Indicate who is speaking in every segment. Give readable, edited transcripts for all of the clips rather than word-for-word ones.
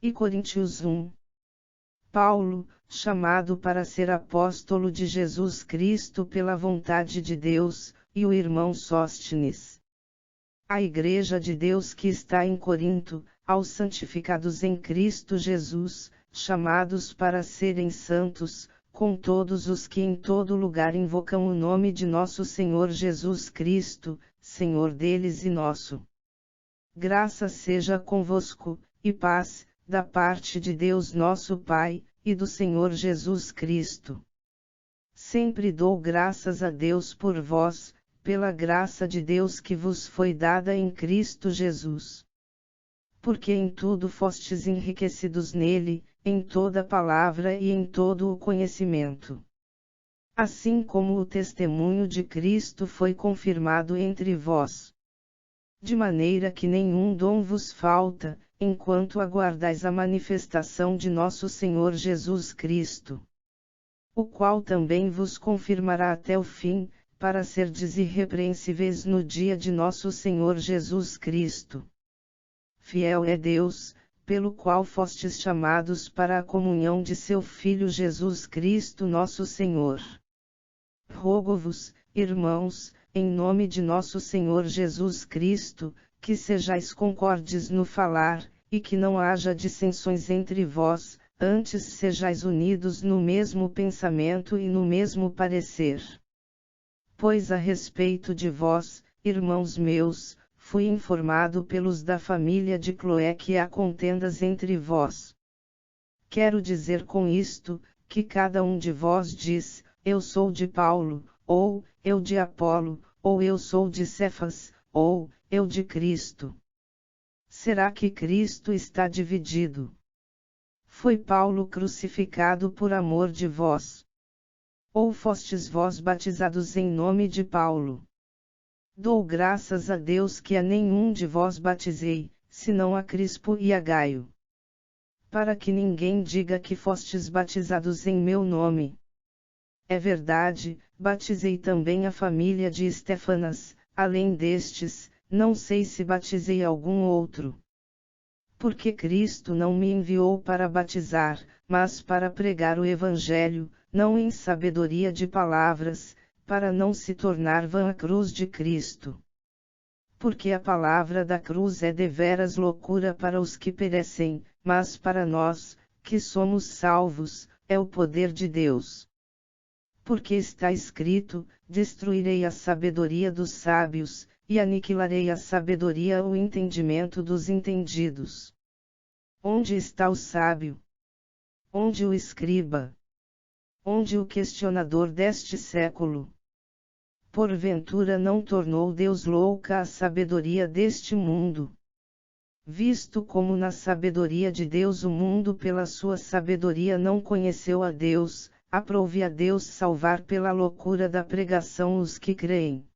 Speaker 1: E Coríntios 1. Paulo, chamado para ser apóstolo de Jesus Cristo pela vontade de Deus, e o irmão Sóstenes. A Igreja de Deus que está em Corinto, aos santificados em Cristo Jesus, chamados para serem santos, com todos os que em todo lugar invocam o nome de nosso Senhor Jesus Cristo, Senhor deles e nosso. Graça seja convosco, e paz, da parte de Deus nosso Pai, e do Senhor Jesus Cristo. Sempre dou graças a Deus por vós, pela graça de Deus que vos foi dada em Cristo Jesus. Porque em tudo fostes enriquecidos nele, em toda palavra e em todo o conhecimento. Assim como o testemunho de Cristo foi confirmado entre vós. De maneira que nenhum dom vos falta, enquanto aguardais a manifestação de nosso Senhor Jesus Cristo. O qual também vos confirmará até o fim, para serdes irrepreensíveis no dia de nosso Senhor Jesus Cristo. Fiel é Deus, pelo qual fostes chamados para a comunhão de seu Filho Jesus Cristo nosso Senhor. Rogo-vos, irmãos, em nome de nosso Senhor Jesus Cristo, que sejais concordes no falar, e que não haja dissensões entre vós, antes sejais unidos no mesmo pensamento e no mesmo parecer. Pois a respeito de vós, irmãos meus, fui informado pelos da família de Cloé que há contendas entre vós. Quero dizer com isto, que cada um de vós diz, eu sou de Paulo, ou, eu de Apolo, ou eu sou de Cefas, ou, eu de Cristo. Será que Cristo está dividido? Foi Paulo crucificado por amor de vós? Ou fostes vós batizados em nome de Paulo? Dou graças a Deus que a nenhum de vós batizei, senão a Crispo e a Gaio. Para que ninguém diga que fostes batizados em meu nome. É verdade, batizei também a família de Estéfanas, além destes, não sei se batizei algum outro. Porque Cristo não me enviou para batizar, mas para pregar o Evangelho, não em sabedoria de palavras, para não se tornar vã a cruz de Cristo. Porque a palavra da cruz é deveras loucura para os que perecem, mas para nós, que somos salvos, é o poder de Deus. Porque está escrito, destruirei a sabedoria dos sábios, e aniquilarei a sabedoria ou entendimento dos entendidos. Onde está o sábio? Onde o escriba? Onde o questionador deste século? Porventura não tornou Deus louca a sabedoria deste mundo? Visto como na sabedoria de Deus o mundo pela sua sabedoria não conheceu a Deus, aprove a Deus salvar pela loucura da pregação os que creem.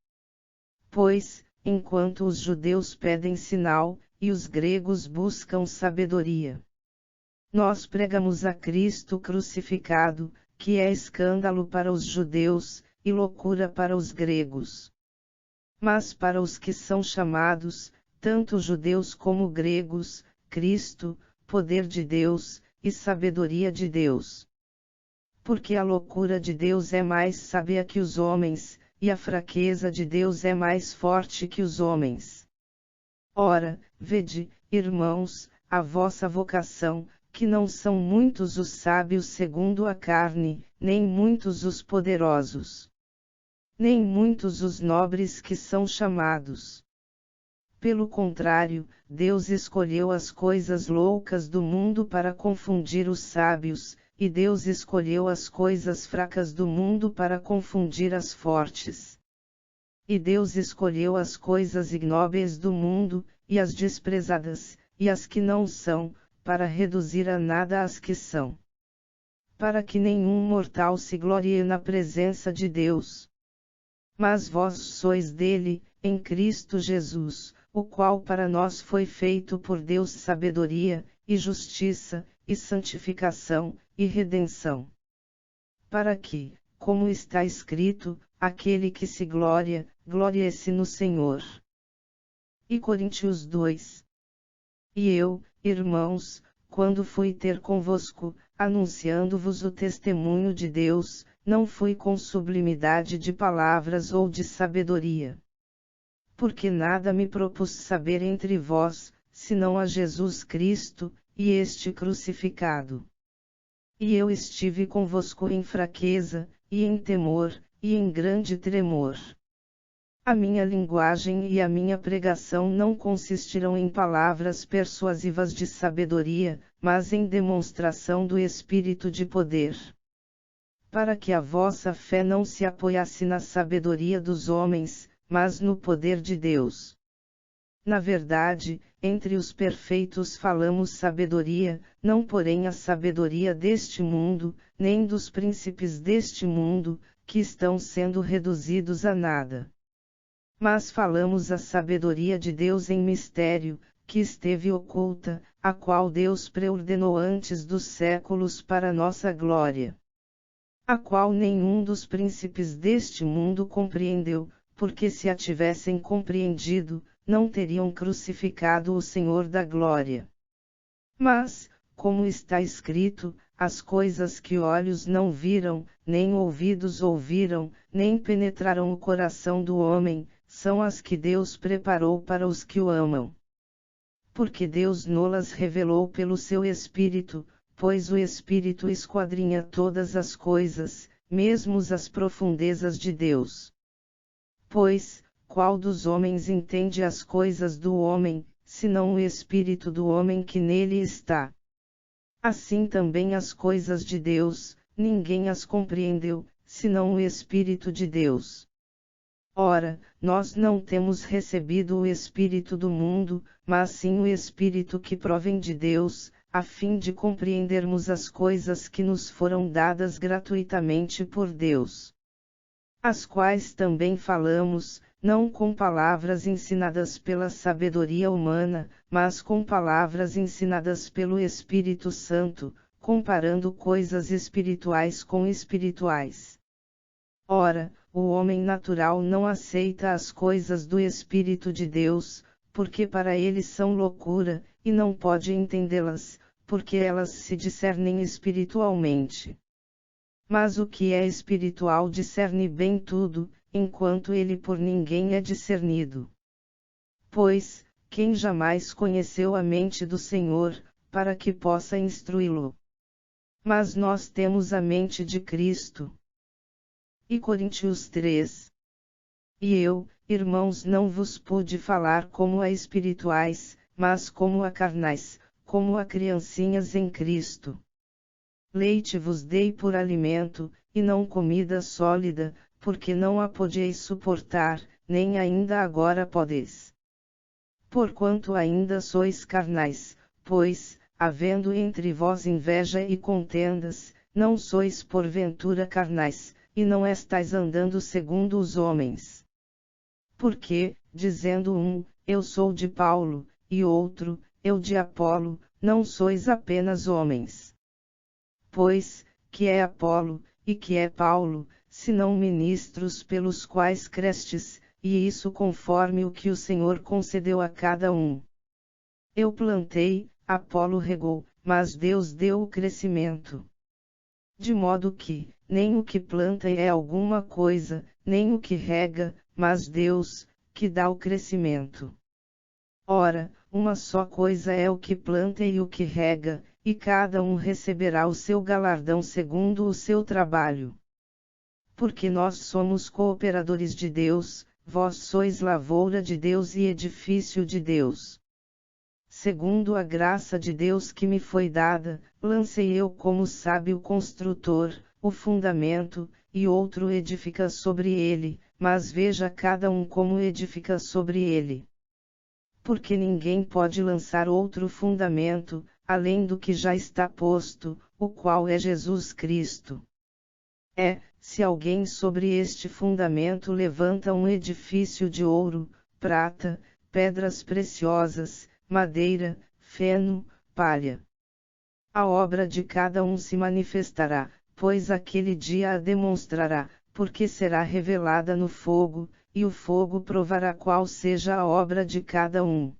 Speaker 1: Pois, enquanto os judeus pedem sinal, e os gregos buscam sabedoria, nós pregamos a Cristo crucificado, que é escândalo para os judeus, e loucura para os gregos. Mas para os que são chamados, tanto judeus como gregos, Cristo, poder de Deus, e sabedoria de Deus. Porque a loucura de Deus é mais sábia que os homens, e a fraqueza de Deus é mais forte que os homens. Ora, vede, irmãos, a vossa vocação, que não são muitos os sábios segundo a carne, nem muitos os poderosos, nem muitos os nobres que são chamados. Pelo contrário, Deus escolheu as coisas loucas do mundo para confundir os sábios, e Deus escolheu as coisas fracas do mundo para confundir as fortes. E Deus escolheu as coisas ignóbeis do mundo, e as desprezadas, e as que não são, para reduzir a nada as que são. Para que nenhum mortal se glorie na presença de Deus. Mas vós sois dele, em Cristo Jesus, o qual para nós foi feito por Deus sabedoria, e justiça, e santificação, e redenção. Para que, como está escrito, aquele que se gloria, glorie-se no Senhor. E Coríntios 2. E eu, irmãos, quando fui ter convosco, anunciando-vos o testemunho de Deus, não fui com sublimidade de palavras ou de sabedoria. Porque nada me propus saber entre vós, senão a Jesus Cristo, e este crucificado. E eu estive convosco em fraqueza, e em temor, e em grande tremor. A minha linguagem e a minha pregação não consistirão em palavras persuasivas de sabedoria, mas em demonstração do Espírito de poder. Para que a vossa fé não se apoiasse na sabedoria dos homens, mas no poder de Deus. Na verdade, entre os perfeitos falamos sabedoria, não porém a sabedoria deste mundo, nem dos príncipes deste mundo, que estão sendo reduzidos a nada. Mas falamos a sabedoria de Deus em mistério, que esteve oculta, a qual Deus preordenou antes dos séculos para nossa glória. A qual nenhum dos príncipes deste mundo compreendeu, porque se a tivessem compreendido, não teriam crucificado o Senhor da glória. Mas, como está escrito, as coisas que olhos não viram, nem ouvidos ouviram, nem penetraram o coração do homem, são as que Deus preparou para os que o amam. Porque Deus nolas revelou pelo seu Espírito, pois o Espírito esquadrinha todas as coisas, mesmo as profundezas de Deus. Pois, qual dos homens entende as coisas do homem, senão o Espírito do homem que nele está? Assim também as coisas de Deus, ninguém as compreendeu, senão o Espírito de Deus. Ora, nós não temos recebido o Espírito do mundo, mas sim o Espírito que provém de Deus, a fim de compreendermos as coisas que nos foram dadas gratuitamente por Deus. As quais também falamos, não com palavras ensinadas pela sabedoria humana, mas com palavras ensinadas pelo Espírito Santo, comparando coisas espirituais com espirituais. Ora, o homem natural não aceita as coisas do Espírito de Deus, porque para ele são loucura, e não pode entendê-las, porque elas se discernem espiritualmente. Mas o que é espiritual discerne bem tudo, enquanto ele por ninguém é discernido. Pois, quem jamais conheceu a mente do Senhor, para que possa instruí-lo? Mas nós temos a mente de Cristo. E Coríntios 3. E eu, irmãos, não vos pude falar como a espirituais, mas como a carnais, como a criancinhas em Cristo. Leite vos dei por alimento, e não comida sólida, porque não a podieis suportar, nem ainda agora podeis. Porquanto ainda sois carnais, pois, havendo entre vós inveja e contendas, não sois porventura carnais, e não estais andando segundo os homens. Porque, dizendo um, eu sou de Paulo, e outro, eu de Apolo, não sois apenas homens. Pois, que é Apolo, e que é Paulo, senão ministros pelos quais crestes, e isso conforme o que o Senhor concedeu a cada um. Eu plantei, Apolo regou, mas Deus deu o crescimento. De modo que, nem o que planta é alguma coisa, nem o que rega, mas Deus, que dá o crescimento. Ora, uma só coisa é o que planta e o que rega, e cada um receberá o seu galardão segundo o seu trabalho. Porque nós somos cooperadores de Deus, vós sois lavoura de Deus e edifício de Deus. Segundo a graça de Deus que me foi dada, lancei eu como sábio construtor, o fundamento, e outro edifica sobre ele, mas veja cada um como edifica sobre ele. Porque ninguém pode lançar outro fundamento, além do que já está posto, o qual é Jesus Cristo. Se alguém sobre este fundamento levanta um edifício de ouro, prata, pedras preciosas, madeira, feno, palha. A obra de cada um se manifestará, pois aquele dia a demonstrará, porque será revelada no fogo, e o fogo provará qual seja a obra de cada um.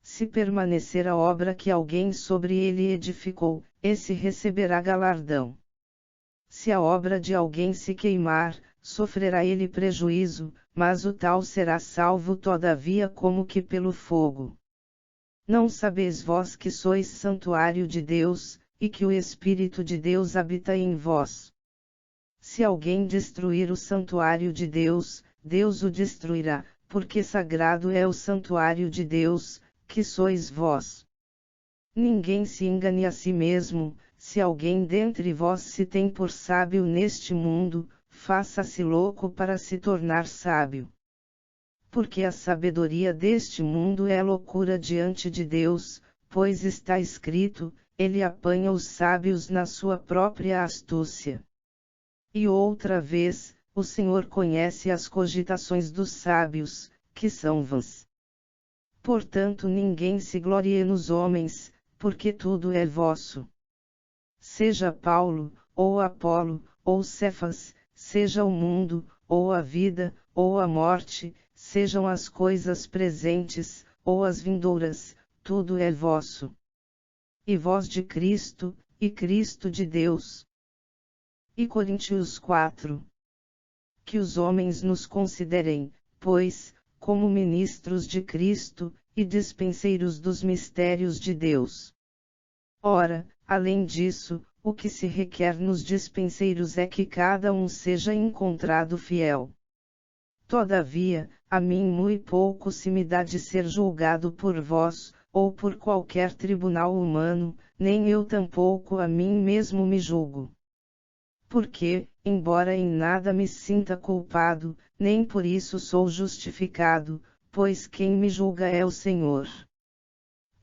Speaker 1: Se permanecer a obra que alguém sobre ele edificou, esse receberá galardão. Se a obra de alguém se queimar, sofrerá ele prejuízo, mas o tal será salvo todavia como que pelo fogo. Não sabeis vós que sois santuário de Deus, e que o Espírito de Deus habita em vós? Se alguém destruir o santuário de Deus, Deus o destruirá, porque sagrado é o santuário de Deus, que sois vós. Ninguém se engane a si mesmo. Se alguém dentre vós se tem por sábio neste mundo, faça-se louco para se tornar sábio. Porque a sabedoria deste mundo é loucura diante de Deus, pois está escrito, ele apanha os sábios na sua própria astúcia. E outra vez, o Senhor conhece as cogitações dos sábios, que são vãs. Portanto ninguém se glorie nos homens, porque tudo é vosso. Seja Paulo, ou Apolo, ou Cefas, seja o mundo, ou a vida, ou a morte, sejam as coisas presentes, ou as vindouras, tudo é vosso. E vós de Cristo, e Cristo de Deus. E Coríntios 4. Que os homens nos considerem, pois, como ministros de Cristo, e dispenseiros dos mistérios de Deus. Ora, além disso, o que se requer nos dispenseiros é que cada um seja encontrado fiel. Todavia, a mim muito pouco se me dá de ser julgado por vós, ou por qualquer tribunal humano, nem eu tampouco a mim mesmo me julgo. Porque, embora em nada me sinta culpado, nem por isso sou justificado, pois quem me julga é o Senhor.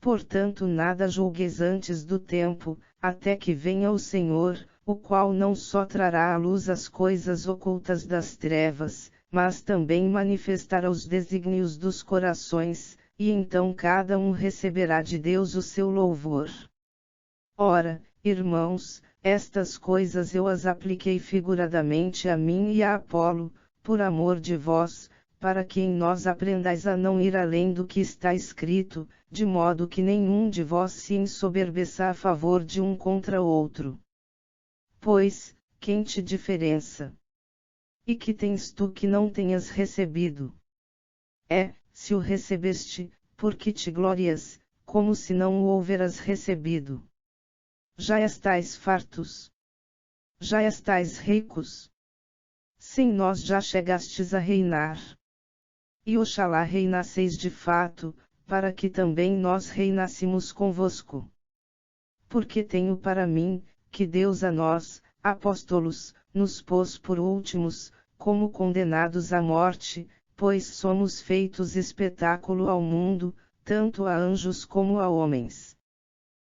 Speaker 1: Portanto nada julgueis antes do tempo, até que venha o Senhor, o qual não só trará à luz as coisas ocultas das trevas, mas também manifestará os desígnios dos corações, e então cada um receberá de Deus o seu louvor. Ora, irmãos, estas coisas eu as apliquei figuradamente a mim e a Apolo, por amor de vós, para que em nós aprendais a não ir além do que está escrito, de modo que nenhum de vós se ensoberbeça a favor de um contra outro. Pois, quem te diferença? E que tens tu que não tenhas recebido? Se o recebeste, porque te glorias, como se não o houveras recebido. Já estais fartos? Já estais ricos? Sem nós já chegastes a reinar. E oxalá reinasseis de fato, para que também nós reinássemos convosco. Porque tenho para mim, que Deus a nós, apóstolos, nos pôs por últimos, como condenados à morte, pois somos feitos espetáculo ao mundo, tanto a anjos como a homens.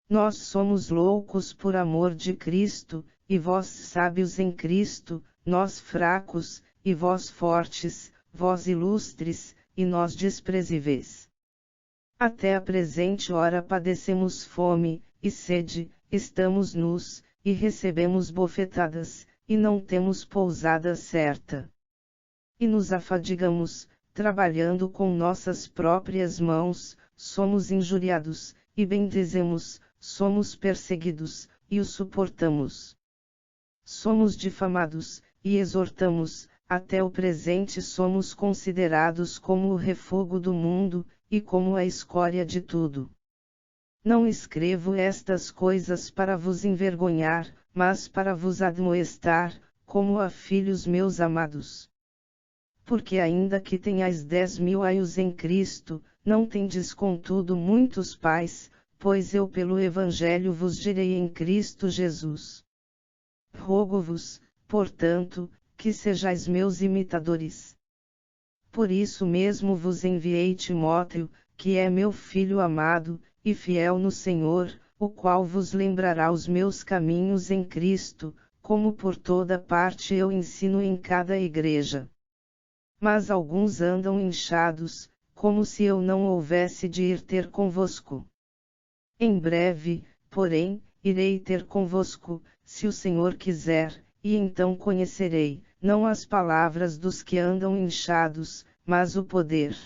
Speaker 1: Nós somos loucos por amor de Cristo, e vós sábios em Cristo, nós fracos, e vós fortes, vós ilustres, e nós desprezíveis. Até a presente hora padecemos fome, e sede, estamos nus, e recebemos bofetadas, e não temos pousada certa. E nos afadigamos, trabalhando com nossas próprias mãos, somos injuriados, e bendizemos, somos perseguidos, e o suportamos. Somos difamados, e exortamos, até o presente somos considerados como o refúgio do mundo, e como a escória de tudo. Não escrevo estas coisas para vos envergonhar, mas para vos admoestar, como a filhos meus amados. Porque ainda que tenhais 10.000 aios em Cristo, não tendes contudo muitos pais, pois eu pelo Evangelho vos direi em Cristo Jesus. Rogo-vos, portanto, que sejais meus imitadores. Por isso mesmo vos enviei Timóteo, que é meu filho amado, e fiel no Senhor, o qual vos lembrará os meus caminhos em Cristo, como por toda parte eu ensino em cada igreja. Mas alguns andam inchados, como se eu não houvesse de ir ter convosco. Em breve, porém, irei ter convosco, se o Senhor quiser, e então conhecerei, não as palavras dos que andam inchados, mas o poder.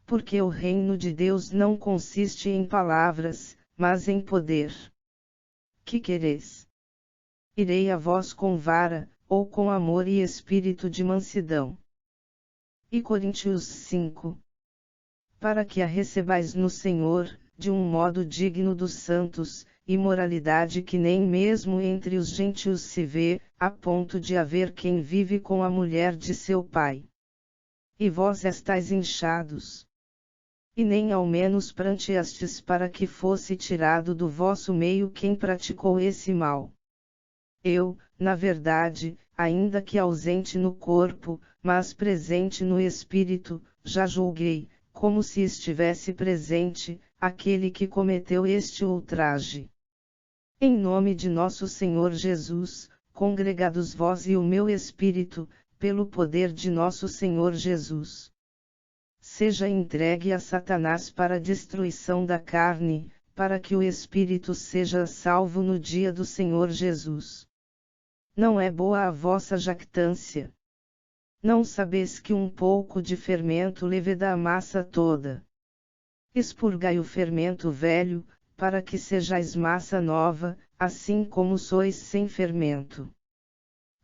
Speaker 1: Porque o reino de Deus não consiste em palavras, mas em poder. Que quereis? Irei a vós com vara, ou com amor e espírito de mansidão. E Coríntios 5. Para que a recebais no Senhor, de um modo digno dos santos, imoralidade que nem mesmo entre os gentios se vê, a ponto de haver quem vive com a mulher de seu pai. E vós estáis inchados. E nem ao menos pranteastes para que fosse tirado do vosso meio quem praticou esse mal. Eu, na verdade, ainda que ausente no corpo, mas presente no espírito, já julguei, como se estivesse presente, aquele que cometeu este ultraje. Em nome de nosso Senhor Jesus, congregados vós e o meu espírito, pelo poder de nosso Senhor Jesus. Seja entregue a Satanás para a destruição da carne, para que o espírito seja salvo no dia do Senhor Jesus. Não é boa a vossa jactância. Não sabeis que um pouco de fermento leveda a massa toda. Expurgai o fermento velho, para que sejais massa nova, assim como sois sem fermento.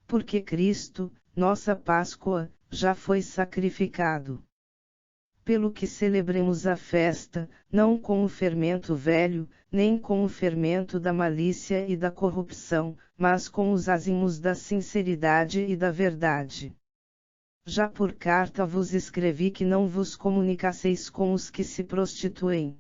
Speaker 1: Porque Cristo, nossa Páscoa, já foi sacrificado. Pelo que celebremos a festa, não com o fermento velho, nem com o fermento da malícia e da corrupção, mas com os ázimos da sinceridade e da verdade. Já por carta vos escrevi que não vos comunicasseis com os que se prostituem.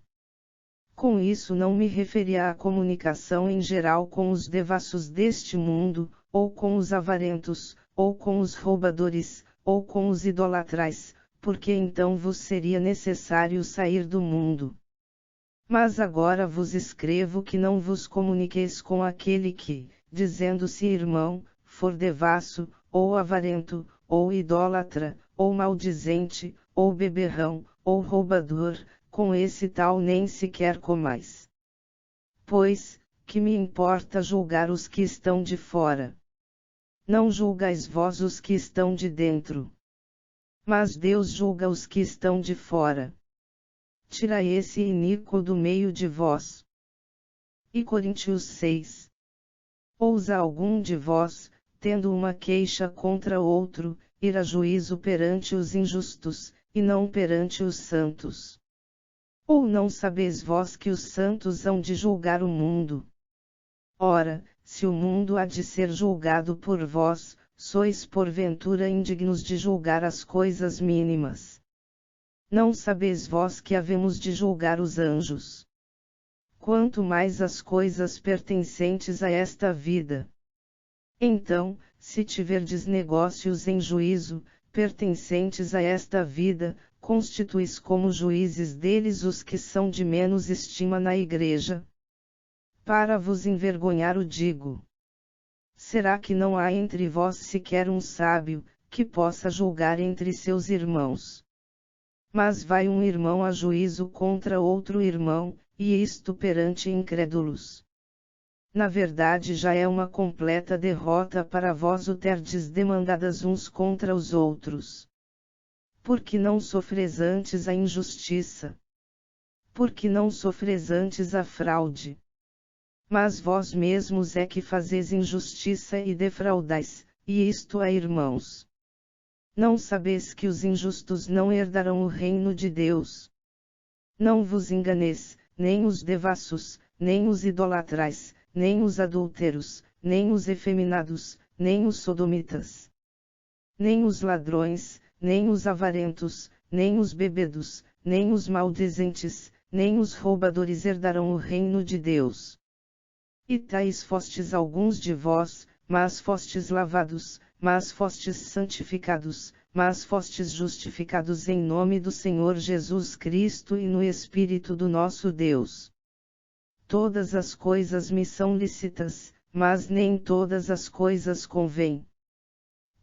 Speaker 1: Com isso não me referia à comunicação em geral com os devassos deste mundo, ou com os avarentos, ou com os roubadores, ou com os idolatrais, porque então vos seria necessário sair do mundo. Mas agora vos escrevo que não vos comuniqueis com aquele que, dizendo-se irmão, for devasso, ou avarento, ou idólatra, ou maldizente, ou beberrão, ou roubador, com esse tal nem sequer comais. Pois, que me importa julgar os que estão de fora? Não julgais vós os que estão de dentro. Mas Deus julga os que estão de fora. Tira esse iníquo do meio de vós. E Coríntios 6. Ousa algum de vós, tendo uma queixa contra outro, ir a juízo perante os injustos, e não perante os santos? Ou não sabeis vós que os santos hão de julgar o mundo? Ora, se o mundo há de ser julgado por vós, sois porventura indignos de julgar as coisas mínimas. Não sabeis vós que havemos de julgar os anjos? Quanto mais as coisas pertencentes a esta vida. Então, se tiverdes negócios em juízo, pertencentes a esta vida, constituís como juízes deles os que são de menos estima na igreja? Para vos envergonhar o digo. Será que não há entre vós sequer um sábio, que possa julgar entre seus irmãos? Mas vai um irmão a juízo contra outro irmão, e isto perante incrédulos. Na verdade já é uma completa derrota para vós o terdes demandadas uns contra os outros. Porque não sofres antes a injustiça? Porque não sofres antes a fraude? Mas vós mesmos é que fazeis injustiça e defraudais, e isto é irmãos. Não sabeis que os injustos não herdarão o reino de Deus? Não vos enganeis, nem os devassos, nem os idolatrais, nem os adúlteros, nem os efeminados, nem os sodomitas. Nem os ladrões, nem os avarentos, nem os bebedos, nem os maldizentes, nem os roubadores herdarão o reino de Deus. E tais fostes alguns de vós, mas fostes lavados, mas fostes santificados, mas fostes justificados em nome do Senhor Jesus Cristo e no Espírito do nosso Deus. Todas as coisas me são lícitas, mas nem todas as coisas convêm.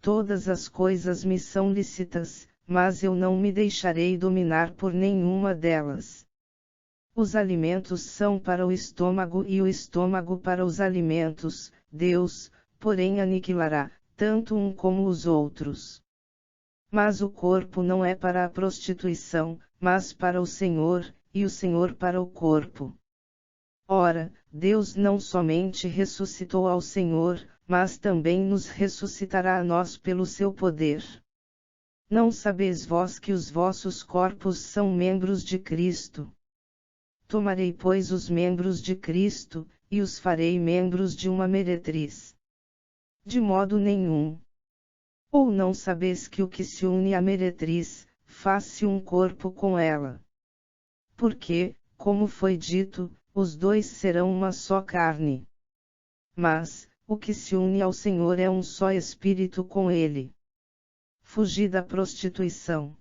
Speaker 1: Todas as coisas me são lícitas, mas eu não me deixarei dominar por nenhuma delas. Os alimentos são para o estômago e o estômago para os alimentos, Deus, porém aniquilará, tanto um como os outros. Mas o corpo não é para a prostituição, mas para o Senhor, e o Senhor para o corpo. Ora, Deus não somente ressuscitou ao Senhor, mas também nos ressuscitará a nós pelo seu poder. Não sabeis vós que os vossos corpos são membros de Cristo? Tomarei, pois, os membros de Cristo, e os farei membros de uma meretriz? De modo nenhum. Ou não sabeis que o que se une à meretriz, faz-se um corpo com ela? Porque, como foi dito, os dois serão uma só carne. Mas, o que se une ao Senhor é um só espírito com ele. Fugi da prostituição.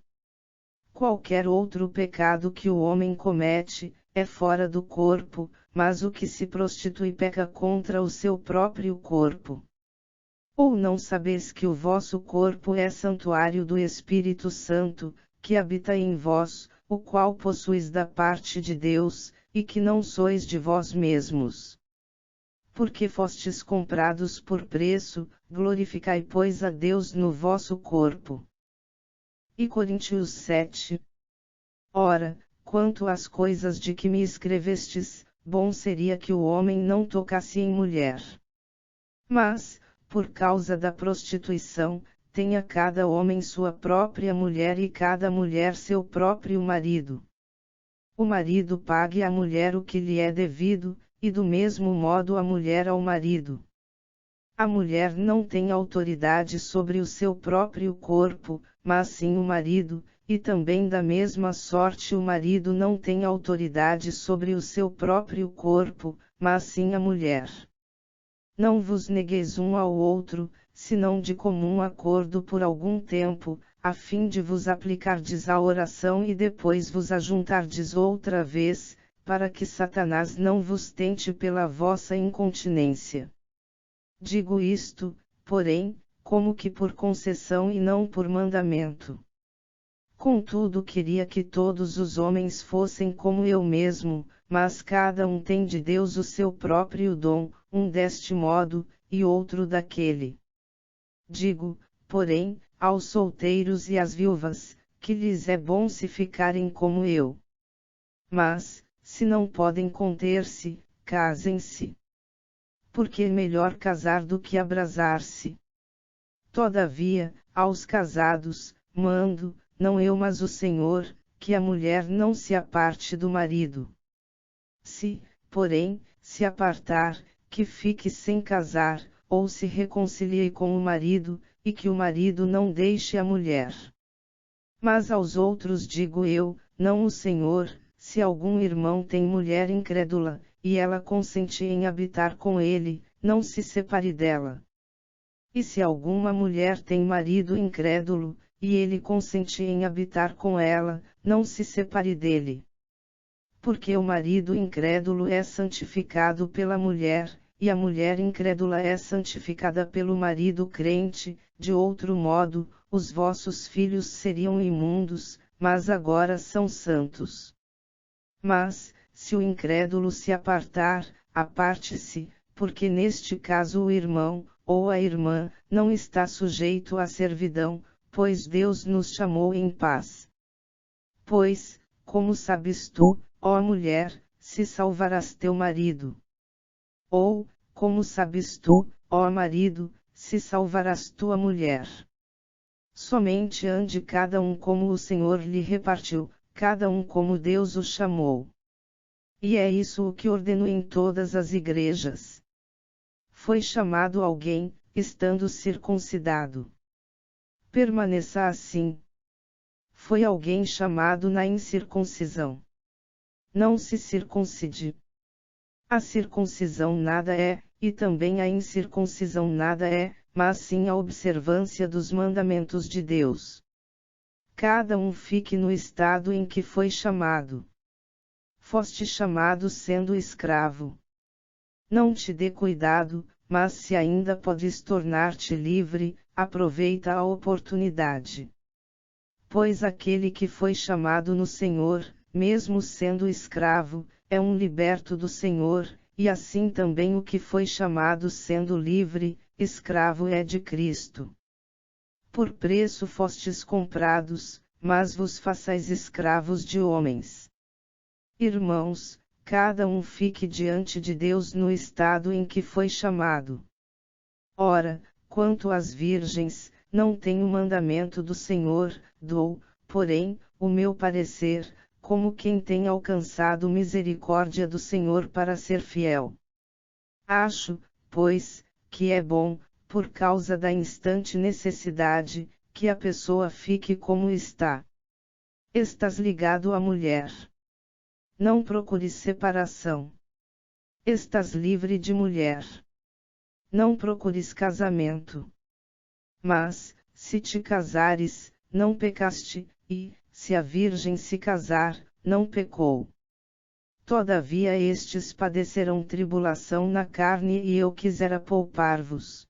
Speaker 1: Qualquer outro pecado que o homem comete, é fora do corpo, mas o que se prostitui peca contra o seu próprio corpo. Ou não sabeis que o vosso corpo é santuário do Espírito Santo, que habita em vós, o qual possuís da parte de Deus, e que não sois de vós mesmos? Porque fostes comprados por preço, glorificai, pois, a Deus no vosso corpo. E Coríntios 7. Ora, quanto às coisas de que me escrevestes, bom seria que o homem não tocasse em mulher. Mas, por causa da prostituição, tenha cada homem sua própria mulher e cada mulher seu próprio marido. O marido pague à mulher o que lhe é devido, e do mesmo modo a mulher ao marido. A mulher não tem autoridade sobre o seu próprio corpo, mas sim o marido, e também da mesma sorte o marido não tem autoridade sobre o seu próprio corpo, mas sim a mulher. Não vos negueis um ao outro, senão de comum acordo por algum tempo, a fim de vos aplicardes à oração e depois vos ajuntardes outra vez, para que Satanás não vos tente pela vossa incontinência. Digo isto, porém, como que por concessão e não por mandamento. Contudo, queria que todos os homens fossem como eu mesmo, mas cada um tem de Deus o seu próprio dom, um deste modo, e outro daquele. Digo, porém, aos solteiros e às viúvas, que lhes é bom se ficarem como eu. Mas, se não podem conter-se, casem-se. Porque é melhor casar do que abrasar-se. Todavia, aos casados, mando, não eu mas o Senhor, que a mulher não se aparte do marido. Se, porém, se apartar, que fique sem casar, ou se reconcilie com o marido, e que o marido não deixe a mulher. Mas aos outros digo eu, não o Senhor, se algum irmão tem mulher incrédula, e ela consente em habitar com ele, não se separe dela. E se alguma mulher tem marido incrédulo, e ele consente em habitar com ela, não se separe dele. Porque o marido incrédulo é santificado pela mulher, e a mulher incrédula é santificada pelo marido crente, de outro modo, os vossos filhos seriam imundos, mas agora são santos. Mas, se o incrédulo se apartar, aparte-se, porque neste caso o irmão, ou a irmã, não está sujeito à servidão, pois Deus nos chamou em paz. Pois, como sabes tu, ó mulher, se salvarás teu marido? Ou, como sabes tu, ó marido, se salvarás tua mulher? Somente ande cada um como o Senhor lhe repartiu, cada um como Deus o chamou. E é isso o que ordeno em todas as igrejas. Foi chamado alguém, estando circuncidado. Permaneça assim. Foi alguém chamado na incircuncisão. Não se circuncide. A circuncisão nada é, e também a incircuncisão nada é, mas sim a observância dos mandamentos de Deus. Cada um fique no estado em que foi chamado. Foste chamado sendo escravo. Não te dê cuidado, mas se ainda podes tornar-te livre, aproveita a oportunidade. Pois aquele que foi chamado no Senhor, mesmo sendo escravo, é um liberto do Senhor, e assim também o que foi chamado sendo livre, escravo é de Cristo. Por preço fostes comprados, mas vos façais escravos de homens. Irmãos, cada um fique diante de Deus no estado em que foi chamado. Ora, quanto às virgens, não tenho mandamento do Senhor, dou, porém, o meu parecer, como quem tem alcançado misericórdia do Senhor para ser fiel. Acho, pois, que é bom, por causa da instante necessidade, que a pessoa fique como está. Estás ligado à mulher. Não procures separação. Estás livre de mulher. Não procures casamento. Mas, se te casares, não pecaste, e, se a virgem se casar, não pecou. Todavia estes padecerão tribulação na carne e eu quisera poupar-vos.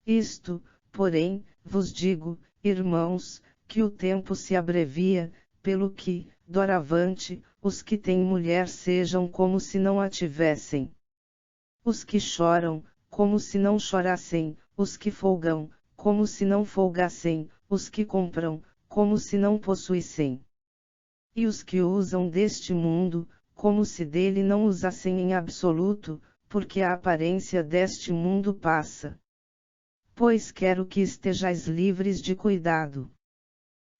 Speaker 1: Isto, porém, vos digo, irmãos, que o tempo se abrevia, pelo que, doravante, os que têm mulher sejam como se não a tivessem. Os que choram, como se não chorassem, os que folgam, como se não folgassem, os que compram, como se não possuíssem. E os que usam deste mundo, como se dele não usassem em absoluto, porque a aparência deste mundo passa. Pois quero que estejais livres de cuidado.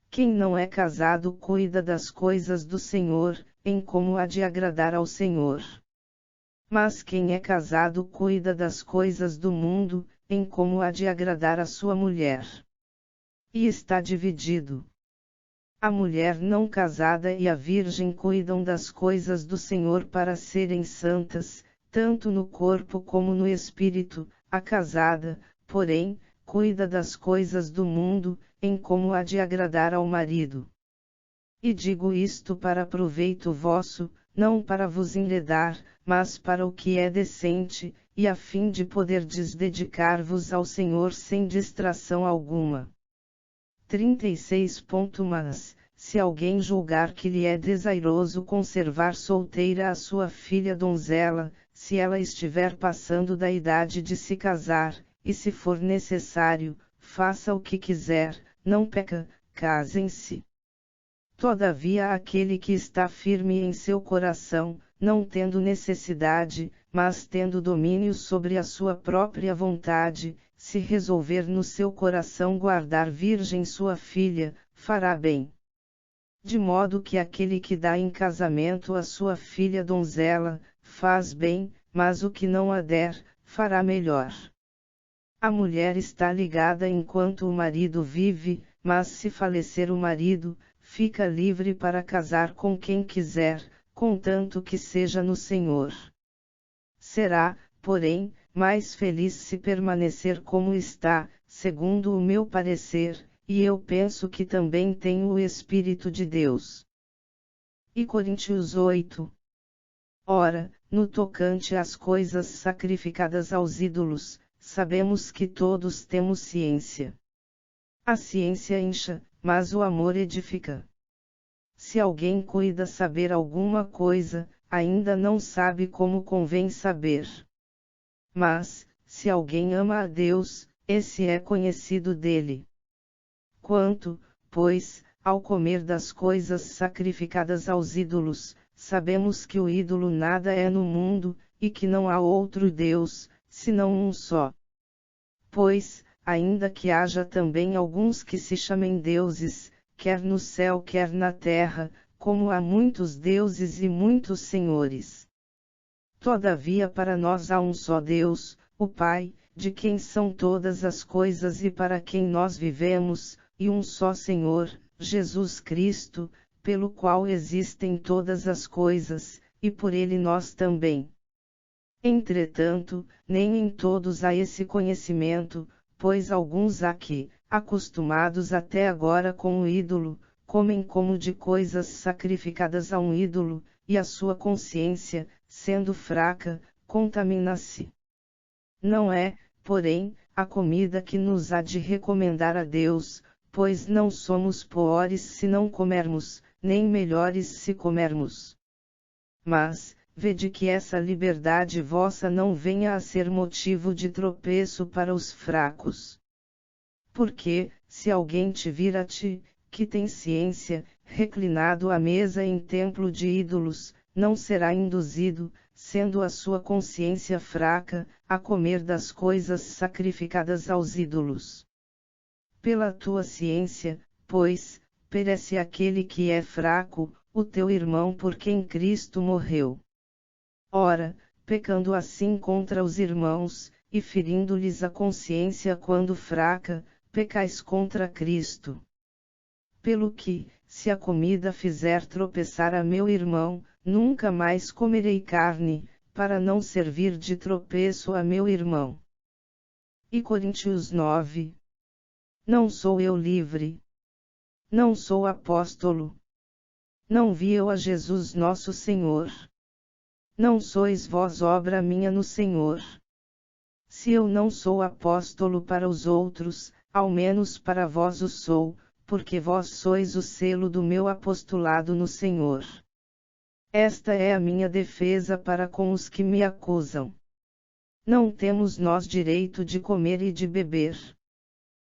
Speaker 1: Quem não é casado cuida das coisas do Senhor, em como há de agradar ao Senhor. Mas quem é casado cuida das coisas do mundo, em como há de agradar a sua mulher. E está dividido. A mulher não casada e a virgem cuidam das coisas do Senhor para serem santas, tanto no corpo como no espírito. A casada, porém, cuida das coisas do mundo, em como há de agradar ao marido. E digo isto para proveito vosso, não para vos enredar, mas para o que é decente, e a fim de poderdes dedicar-vos ao Senhor sem distração alguma. 36. Mas, se alguém julgar que lhe é desairoso conservar solteira a sua filha donzela, se ela estiver passando da idade de se casar, e se for necessário, faça o que quiser, não peca, casem-se. Todavia aquele que está firme em seu coração, não tendo necessidade, mas tendo domínio sobre a sua própria vontade, se resolver no seu coração guardar virgem sua filha, fará bem. De modo que aquele que dá em casamento a sua filha donzela, faz bem, mas o que não a der, fará melhor. A mulher está ligada enquanto o marido vive, mas se falecer o marido, fica livre para casar com quem quiser, contanto que seja no Senhor. Será, porém, mais feliz se permanecer como está, segundo o meu parecer, e eu penso que também tenho o Espírito de Deus. E Coríntios 8. Ora, no tocante às coisas sacrificadas aos ídolos, sabemos que todos temos ciência. A ciência incha, mas o amor edifica. Se alguém cuida saber alguma coisa, ainda não sabe como convém saber. Mas, se alguém ama a Deus, esse é conhecido dele. Quanto, pois, ao comer das coisas sacrificadas aos ídolos, sabemos que o ídolo nada é no mundo, e que não há outro Deus, senão um só. Pois, ainda que haja também alguns que se chamem deuses, quer no céu quer na terra, como há muitos deuses e muitos senhores. Todavia para nós há um só Deus, o Pai, de quem são todas as coisas e para quem nós vivemos, e um só Senhor, Jesus Cristo, pelo qual existem todas as coisas, e por ele nós também. Entretanto, nem em todos há esse conhecimento, pois alguns há que, acostumados até agora com o ídolo, comem como de coisas sacrificadas a um ídolo, e a sua consciência, sendo fraca, contamina-se. Não é, porém, a comida que nos há de recomendar a Deus, pois não somos piores se não comermos, nem melhores se comermos. Mas, vede que essa liberdade vossa não venha a ser motivo de tropeço para os fracos. Porque, se alguém te vir a ti, que tem ciência, reclinado à mesa em templo de ídolos, não será induzido, sendo a sua consciência fraca, a comer das coisas sacrificadas aos ídolos. Pela tua ciência, pois, perece aquele que é fraco, o teu irmão por quem Cristo morreu. Ora, pecando assim contra os irmãos, e ferindo-lhes a consciência quando fraca, pecais contra Cristo. Pelo que, se a comida fizer tropeçar a meu irmão, nunca mais comerei carne, para não servir de tropeço a meu irmão. E Coríntios 9. Não sou eu livre. Não sou apóstolo. Não vi eu a Jesus nosso Senhor. Não sois vós obra minha no Senhor. Se eu não sou apóstolo para os outros, ao menos para vós o sou, porque vós sois o selo do meu apostolado no Senhor. Esta é a minha defesa para com os que me acusam. Não temos nós direito de comer e de beber.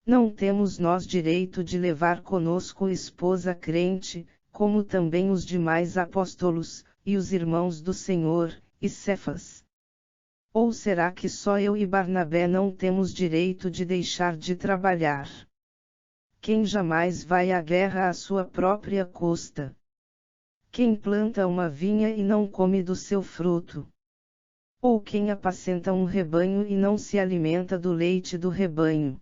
Speaker 1: Não temos nós direito de levar conosco esposa crente, como também os demais apóstolos, e os irmãos do Senhor, e Cefas. Ou será que só eu e Barnabé não temos direito de deixar de trabalhar? Quem jamais vai à guerra à sua própria custa? Quem planta uma vinha e não come do seu fruto? Ou quem apacenta um rebanho e não se alimenta do leite do rebanho?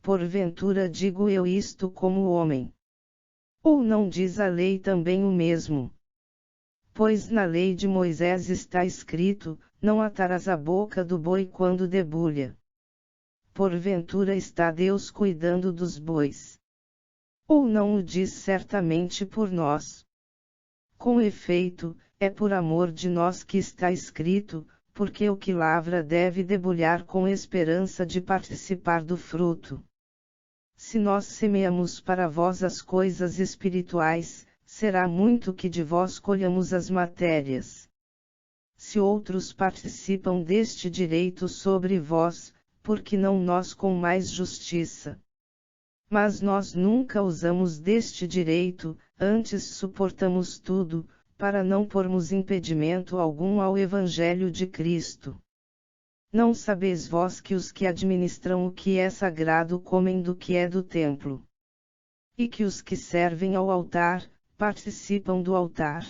Speaker 1: Porventura digo eu isto como homem? Ou não diz a lei também o mesmo? Pois na lei de Moisés está escrito, não atarás a boca do boi quando debulha. Porventura está Deus cuidando dos bois? Ou não o diz certamente por nós? Com efeito, é por amor de nós que está escrito, porque o que lavra deve debulhar com esperança de participar do fruto. Se nós semeamos para vós as coisas espirituais, será muito que de vós colhamos as matérias. Se outros participam deste direito sobre vós, por que não nós com mais justiça? Mas nós nunca usamos deste direito, antes suportamos tudo, para não pormos impedimento algum ao Evangelho de Cristo. Não sabeis vós que os que administram o que é sagrado comem do que é do templo? E que os que servem ao altar, participam do altar?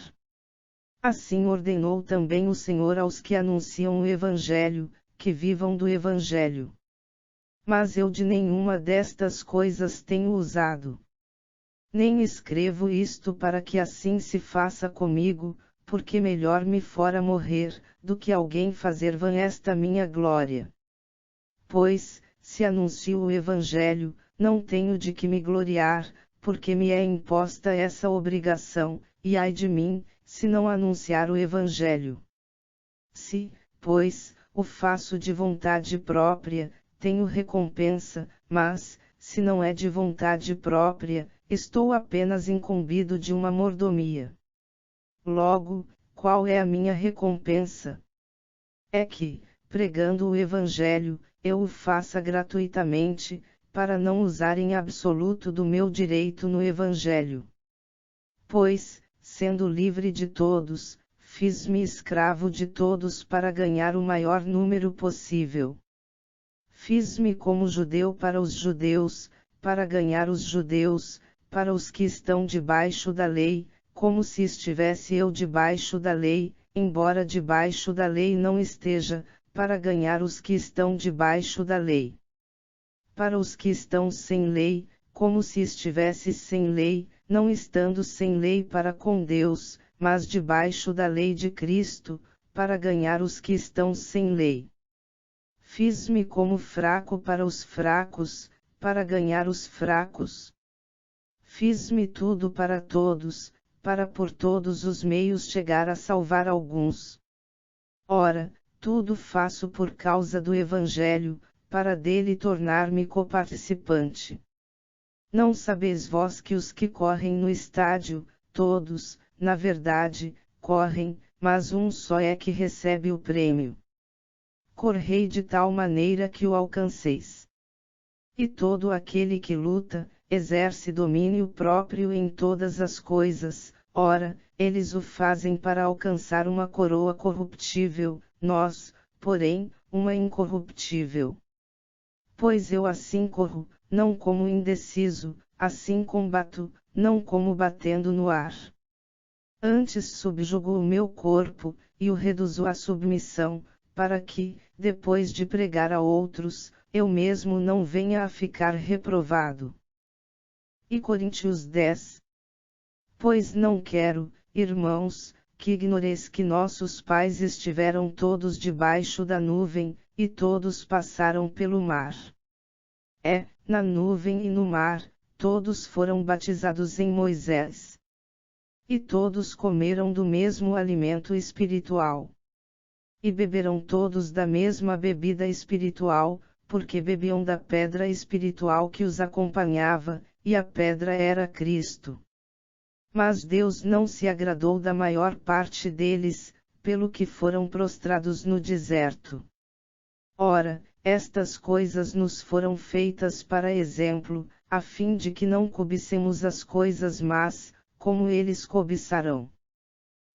Speaker 1: Assim ordenou também o Senhor aos que anunciam o Evangelho, que vivam do Evangelho. Mas eu de nenhuma destas coisas tenho usado. Nem escrevo isto para que assim se faça comigo, porque melhor me fora morrer, do que alguém fazer vã esta minha glória. Pois, se anuncio o Evangelho, não tenho de que me gloriar, porque me é imposta essa obrigação, e ai de mim, se não anunciar o Evangelho. Se, pois, o faço de vontade própria, tenho recompensa, mas, se não é de vontade própria, estou apenas incumbido de uma mordomia. Logo, qual é a minha recompensa? É que, pregando o Evangelho, eu o faça gratuitamente, para não usar em absoluto do meu direito no Evangelho. Pois, sendo livre de todos, fiz-me escravo de todos para ganhar o maior número possível. Fiz-me como judeu para os judeus, para ganhar os judeus, para os que estão debaixo da lei, como se estivesse eu debaixo da lei, embora debaixo da lei não esteja, para ganhar os que estão debaixo da lei. Para os que estão sem lei, como se estivesse sem lei, não estando sem lei para com Deus, mas debaixo da lei de Cristo, para ganhar os que estão sem lei. Fiz-me como fraco para os fracos, para ganhar os fracos. Fiz-me tudo para todos, para por todos os meios chegar a salvar alguns. Ora, tudo faço por causa do Evangelho, para dele tornar-me coparticipante. Não sabeis vós que os que correm no estádio, todos, na verdade, correm, mas um só é que recebe o prêmio. Correi de tal maneira que o alcanceis. E todo aquele que luta, exerce domínio próprio em todas as coisas, ora, eles o fazem para alcançar uma coroa corruptível, nós, porém, uma incorruptível. Pois eu assim corro, não como indeciso, assim combato, não como batendo no ar. Antes subjugo o meu corpo, e o reduzo à submissão, para que, depois de pregar a outros, eu mesmo não venha a ficar reprovado. E Coríntios 10. Pois não quero, irmãos, que ignoreis que nossos pais estiveram todos debaixo da nuvem, e todos passaram pelo mar. Na nuvem e no mar, todos foram batizados em Moisés. E todos comeram do mesmo alimento espiritual. E beberam todos da mesma bebida espiritual, porque bebiam da pedra espiritual que os acompanhava, e a pedra era Cristo. Mas Deus não se agradou da maior parte deles, pelo que foram prostrados no deserto. Ora, estas coisas nos foram feitas para exemplo, a fim de que não cobicemos as coisas más, como eles cobiçarão.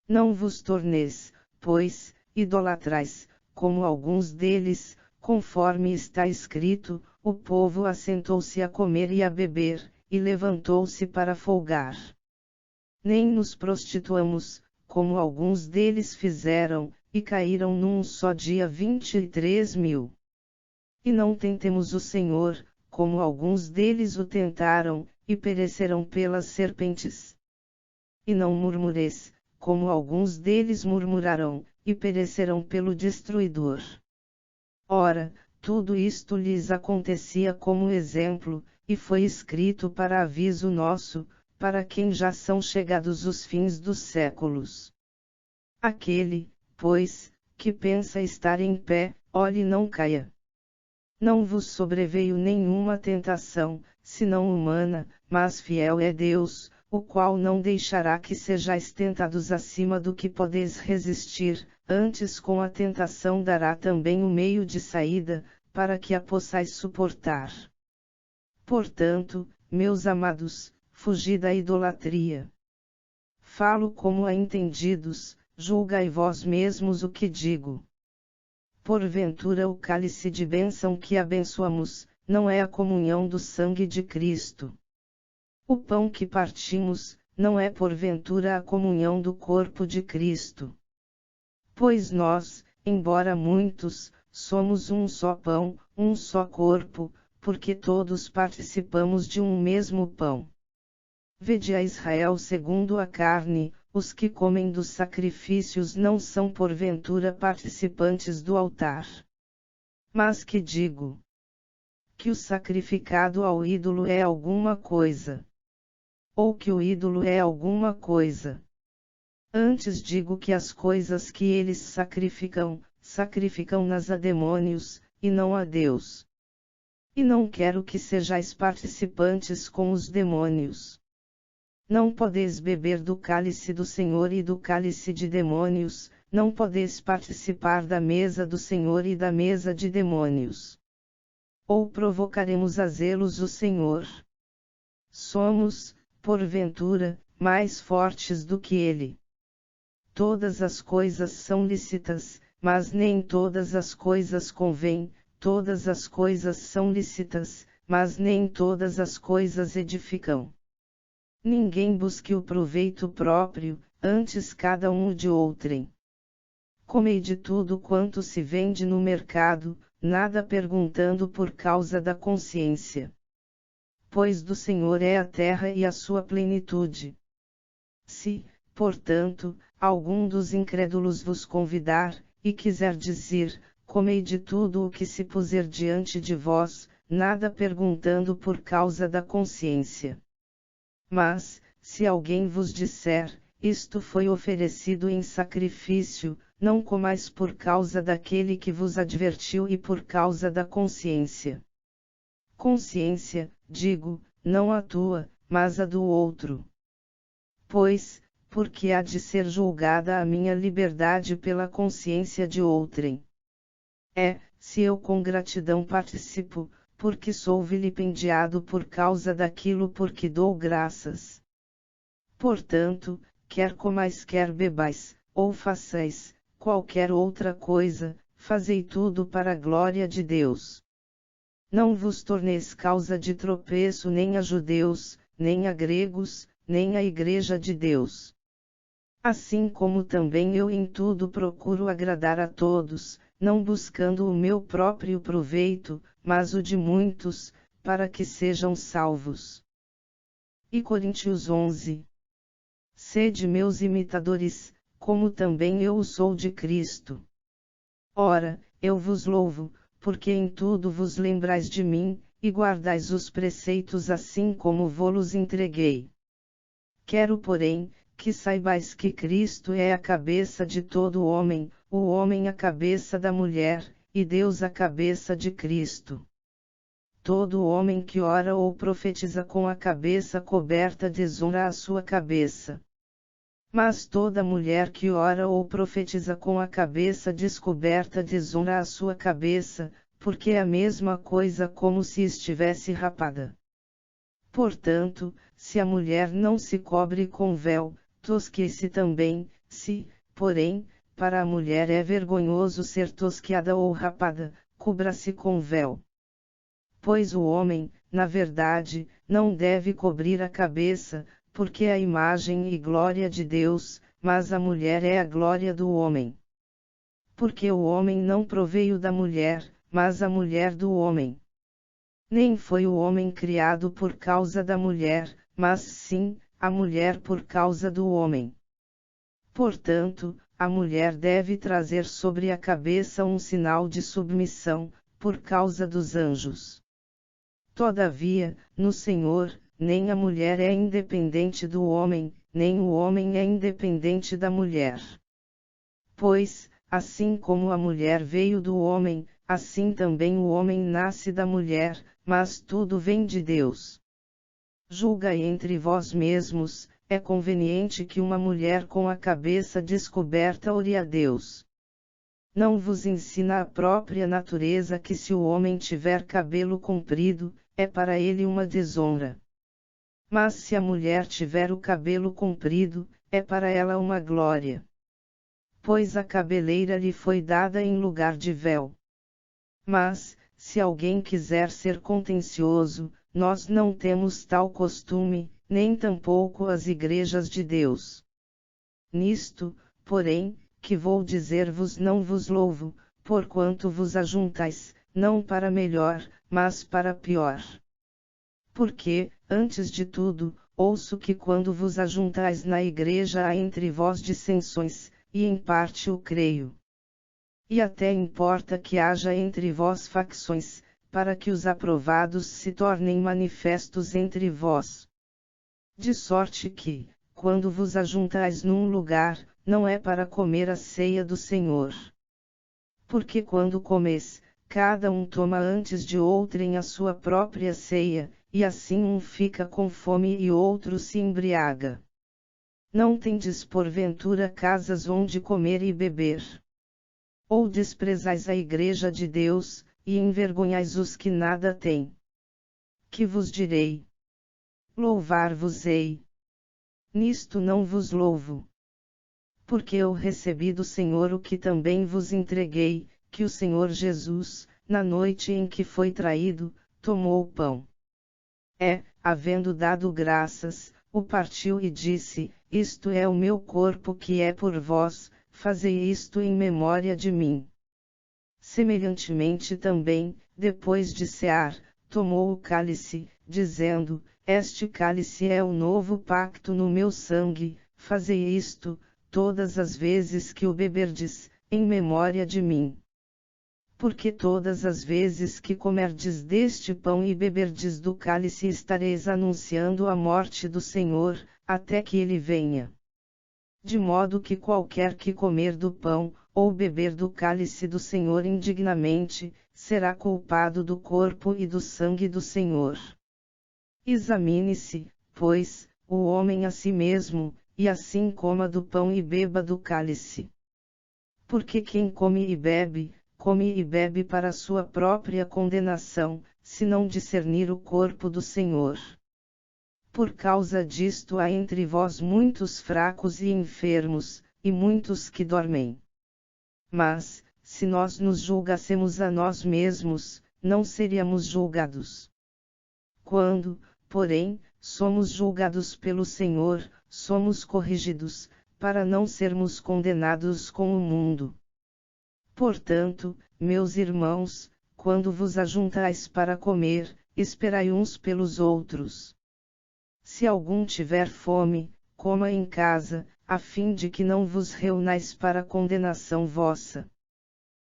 Speaker 1: Não vos torneis, pois, idolatrais, como alguns deles, conforme está escrito, o povo assentou-se a comer e a beber, e levantou-se para folgar. Nem nos prostituamos, como alguns deles fizeram, e caíram num só dia 23.000. E não tentemos o Senhor, como alguns deles o tentaram, e pereceram pelas serpentes. E não murmureis, como alguns deles murmuraram, e perecerão pelo destruidor. Ora, tudo isto lhes acontecia como exemplo, e foi escrito para aviso nosso, para quem já são chegados os fins dos séculos. Aquele, pois, que pensa estar em pé, olhe e não caia. Não vos sobreveio nenhuma tentação, senão humana, mas fiel é Deus, o qual não deixará que sejais tentados acima do que podeis resistir, antes com a tentação dará também o meio de saída, para que a possais suportar. Portanto, meus amados, fugi da idolatria. Falo como a entendidos, julgai vós mesmos o que digo. Porventura o cálice de bênção que abençoamos, não é a comunhão do sangue de Cristo. O pão que partimos, não é porventura a comunhão do corpo de Cristo. Pois nós, embora muitos, somos um só pão, um só corpo, porque todos participamos de um mesmo pão. Vede a Israel segundo a carne, os que comem dos sacrifícios não são porventura participantes do altar. Mas que digo? Que o sacrificado ao ídolo é alguma coisa. Ou que o ídolo é alguma coisa. Antes digo que as coisas que eles sacrificam-nas a demônios, e não a Deus. E não quero que sejais participantes com os demônios. Não podeis beber do cálice do Senhor e do cálice de demônios, não podeis participar da mesa do Senhor e da mesa de demônios. Ou provocaremos a zelos o Senhor? Somos, porventura, mais fortes do que ele. Todas as coisas são lícitas, mas nem todas as coisas convêm, todas as coisas são lícitas, mas nem todas as coisas edificam. Ninguém busque o proveito próprio, antes cada um o de outrem. Comei de tudo quanto se vende no mercado, nada perguntando por causa da consciência. Pois do Senhor é a terra e a sua plenitude. Se, portanto, algum dos incrédulos vos convidar, e quiser dizer, comei de tudo o que se puser diante de vós, nada perguntando por causa da consciência. Mas, se alguém vos disser, isto foi oferecido em sacrifício, não comais por causa daquele que vos advertiu e por causa da consciência. Consciência, digo, não a tua, mas a do outro. Pois, porque há de ser julgada a minha liberdade pela consciência de outrem. Se eu com gratidão participo, porque sou vilipendiado por causa daquilo por que dou graças. Portanto, quer comais quer bebais, ou façais qualquer outra coisa, fazei tudo para a glória de Deus. Não vos torneis causa de tropeço nem a judeus, nem a gregos, nem a igreja de Deus. Assim como também eu em tudo procuro agradar a todos, não buscando o meu próprio proveito, mas o de muitos, para que sejam salvos. E Coríntios 11. Sede meus imitadores, como também eu o sou de Cristo. Ora, eu vos louvo, porque em tudo vos lembrais de mim, e guardais os preceitos assim como vô-los entreguei. Quero, porém, que saibais que Cristo é a cabeça de todo homem, o homem a cabeça da mulher, e Deus a cabeça de Cristo. Todo homem que ora ou profetiza com a cabeça coberta desonra a sua cabeça. Mas toda mulher que ora ou profetiza com a cabeça descoberta desonra a sua cabeça, porque é a mesma coisa como se estivesse rapada. Portanto, se a mulher não se cobre com véu, tosque-se também, se, porém, para a mulher é vergonhoso ser tosqueada ou rapada, cubra-se com véu. Pois o homem, na verdade, não deve cobrir a cabeça, porque é a imagem e glória de Deus, mas a mulher é a glória do homem. Porque o homem não proveio da mulher, mas a mulher do homem. Nem foi o homem criado por causa da mulher, mas sim, a mulher por causa do homem. Portanto, a mulher deve trazer sobre a cabeça um sinal de submissão, por causa dos anjos. Todavia, no Senhor, nem a mulher é independente do homem, nem o homem é independente da mulher. Pois, assim como a mulher veio do homem, assim também o homem nasce da mulher, mas tudo vem de Deus. Julgai entre vós mesmos, é conveniente que uma mulher com a cabeça descoberta ore a Deus. Não vos ensina a própria natureza que se o homem tiver cabelo comprido, é para ele uma desonra. Mas se a mulher tiver o cabelo comprido, é para ela uma glória. Pois a cabeleira lhe foi dada em lugar de véu. Mas, se alguém quiser ser contencioso, nós não temos tal costume, nem tampouco as igrejas de Deus. Nisto, porém, que vou dizer-vos não vos louvo, porquanto vos ajuntais, não para melhor, mas para pior. Porque, antes de tudo, ouço que quando vos ajuntais na igreja há entre vós dissensões, e em parte o creio. E até importa que haja entre vós facções, para que os aprovados se tornem manifestos entre vós. De sorte que, quando vos ajuntais num lugar, não é para comer a ceia do Senhor. Porque quando comes, cada um toma antes de outrem a sua própria ceia, e assim um fica com fome e outro se embriaga. Não tendes porventura casas onde comer e beber? Ou desprezais a igreja de Deus, e envergonhais os que nada têm? Que vos direi? Louvar-vos-ei. Nisto não vos louvo. Porque eu recebi do Senhor o que também vos entreguei, que o Senhor Jesus, na noite em que foi traído, tomou o pão. Havendo dado graças, o partiu e disse: Isto é o meu corpo que é por vós, fazei isto em memória de mim. Semelhantemente também, depois de cear, tomou o cálice, dizendo: Este cálice é o novo pacto no meu sangue, fazei isto, todas as vezes que o beberdes, em memória de mim. Porque todas as vezes que comerdes deste pão e beberdes do cálice estareis anunciando a morte do Senhor, até que ele venha. De modo que qualquer que comer do pão, ou beber do cálice do Senhor indignamente, será culpado do corpo e do sangue do Senhor. Examine-se, pois, o homem a si mesmo, e assim coma do pão e beba do cálice. Porque quem come e bebe para sua própria condenação, se não discernir o corpo do Senhor. Por causa disto há entre vós muitos fracos e enfermos, e muitos que dormem. Mas, se nós nos julgássemos a nós mesmos, não seríamos julgados. Quando, porém, somos julgados pelo Senhor, somos corrigidos, para não sermos condenados com o mundo. Portanto, meus irmãos, quando vos ajuntais para comer, esperai uns pelos outros. Se algum tiver fome, coma em casa, a fim de que não vos reunais para condenação vossa.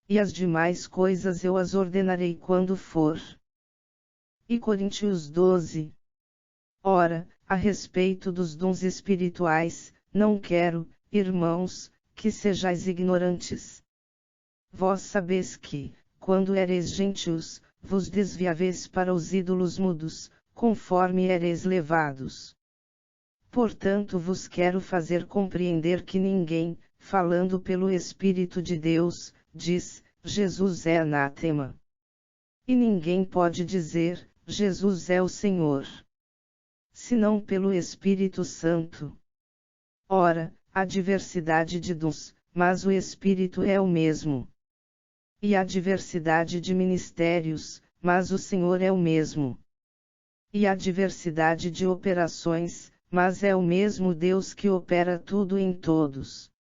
Speaker 1: E as demais coisas eu as ordenarei quando for. E Coríntios 12. Ora, a respeito dos dons espirituais, não quero, irmãos, que sejais ignorantes. Vós sabeis que, quando ereis gentios, vos desviaveis para os ídolos mudos, conforme ereis levados. Portanto vos quero fazer compreender que ninguém, falando pelo Espírito de Deus, diz, Jesus é anátema. E ninguém pode dizer, Jesus é o Senhor, senão pelo Espírito Santo. Ora, há diversidade de dons, mas o Espírito é o mesmo. E há diversidade de ministérios, mas o Senhor é o mesmo. E há diversidade de operações, mas é o mesmo Deus que opera tudo em todos.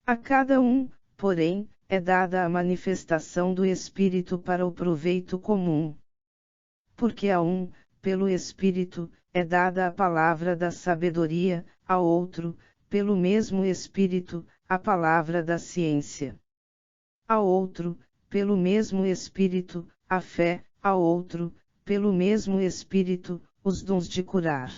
Speaker 1: A cada um, porém, é dada a manifestação do Espírito para o proveito comum. Porque a um, pelo Espírito, é dada a palavra da sabedoria, a outro, pelo mesmo Espírito, a palavra da ciência. A outro, pelo mesmo Espírito, a fé, a outro, pelo mesmo Espírito, os dons de curar.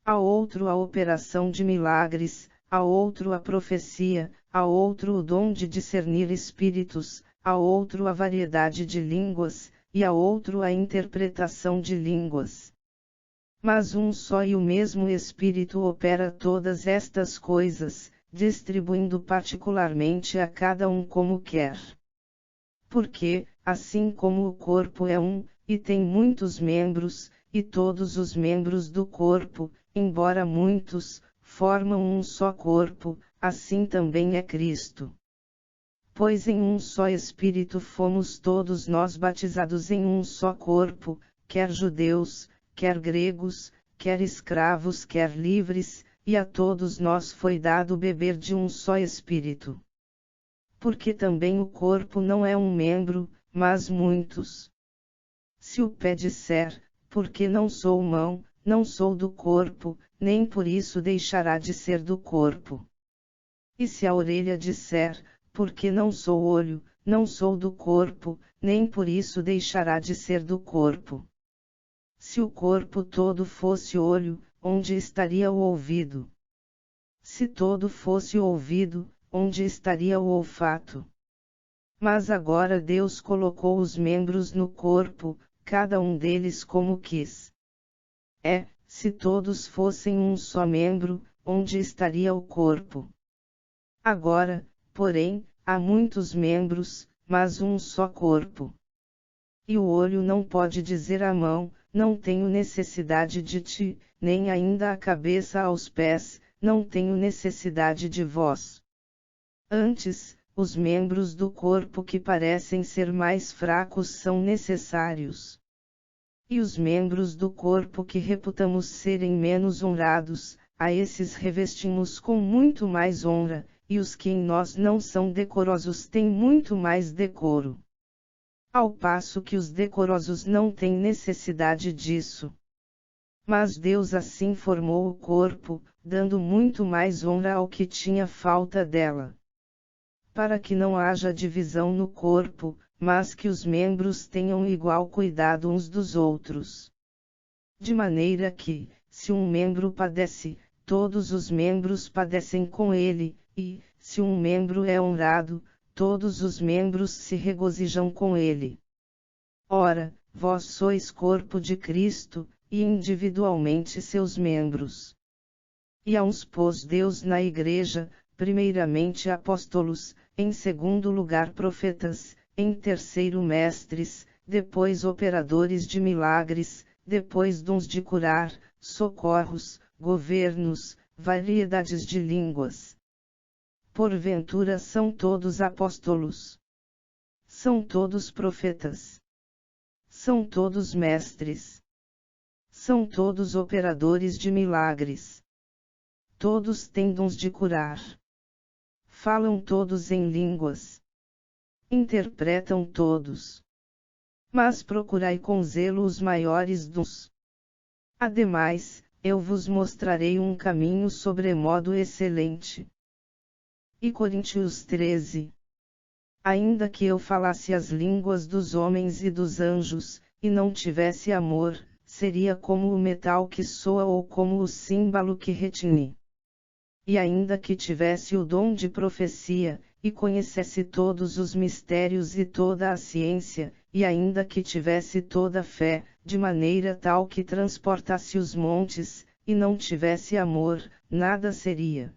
Speaker 1: A outro a operação de milagres, a outro a profecia, a outro o dom de discernir espíritos, a outro a variedade de línguas, e a outro a interpretação de línguas. Mas um só e o mesmo Espírito opera todas estas coisas, distribuindo particularmente a cada um como quer. Porque, assim como o corpo é um, e tem muitos membros, e todos os membros do corpo, embora muitos, formam um só corpo, assim também é Cristo. Pois em um só Espírito fomos todos nós batizados em um só corpo, quer judeus, quer gregos, quer escravos, quer livres, e a todos nós foi dado beber de um só Espírito. Porque também o corpo não é um membro, mas muitos. Se o pé disser, porque não sou mão, não sou do corpo, nem por isso deixará de ser do corpo. E se a orelha disser, porque não sou olho, não sou do corpo, nem por isso deixará de ser do corpo. Se o corpo todo fosse olho, onde estaria o ouvido? Se todo fosse ouvido, onde estaria o olfato? Mas agora Deus colocou os membros no corpo, cada um deles como quis. Se todos fossem um só membro, onde estaria o corpo? Agora, porém, há muitos membros, mas um só corpo. E o olho não pode dizer à mão, não tenho necessidade de ti, nem ainda a cabeça aos pés, não tenho necessidade de vós. Antes, os membros do corpo que parecem ser mais fracos são necessários. E os membros do corpo que reputamos serem menos honrados, a esses revestimos com muito mais honra, e os que em nós não são decorosos têm muito mais decoro. Ao passo que os decorosos não têm necessidade disso. Mas Deus assim formou o corpo, dando muito mais honra ao que tinha falta dela. Para que não haja divisão no corpo, mas que os membros tenham igual cuidado uns dos outros. De maneira que, se um membro padece, todos os membros padecem com ele, e, se um membro é honrado, todos os membros se regozijam com ele. Ora, vós sois corpo de Cristo, e individualmente seus membros. E a uns pôs Deus na igreja, primeiramente apóstolos, em segundo lugar profetas, em terceiro mestres, depois operadores de milagres, depois dons de curar, socorros, governos, variedades de línguas. Porventura são todos apóstolos? São todos profetas? São todos mestres? São todos operadores de milagres? Todos têm dons de curar? Falam todos em línguas? Interpretam todos? Mas procurai com zelo os maiores dons. Ademais, eu vos mostrarei um caminho sobremodo excelente. E Coríntios 13. Ainda que eu falasse as línguas dos homens e dos anjos, e não tivesse amor, seria como o metal que soa ou como o símbolo que retine. E ainda que tivesse o dom de profecia, e conhecesse todos os mistérios e toda a ciência, e ainda que tivesse toda a fé, de maneira tal que transportasse os montes, e não tivesse amor, nada seria.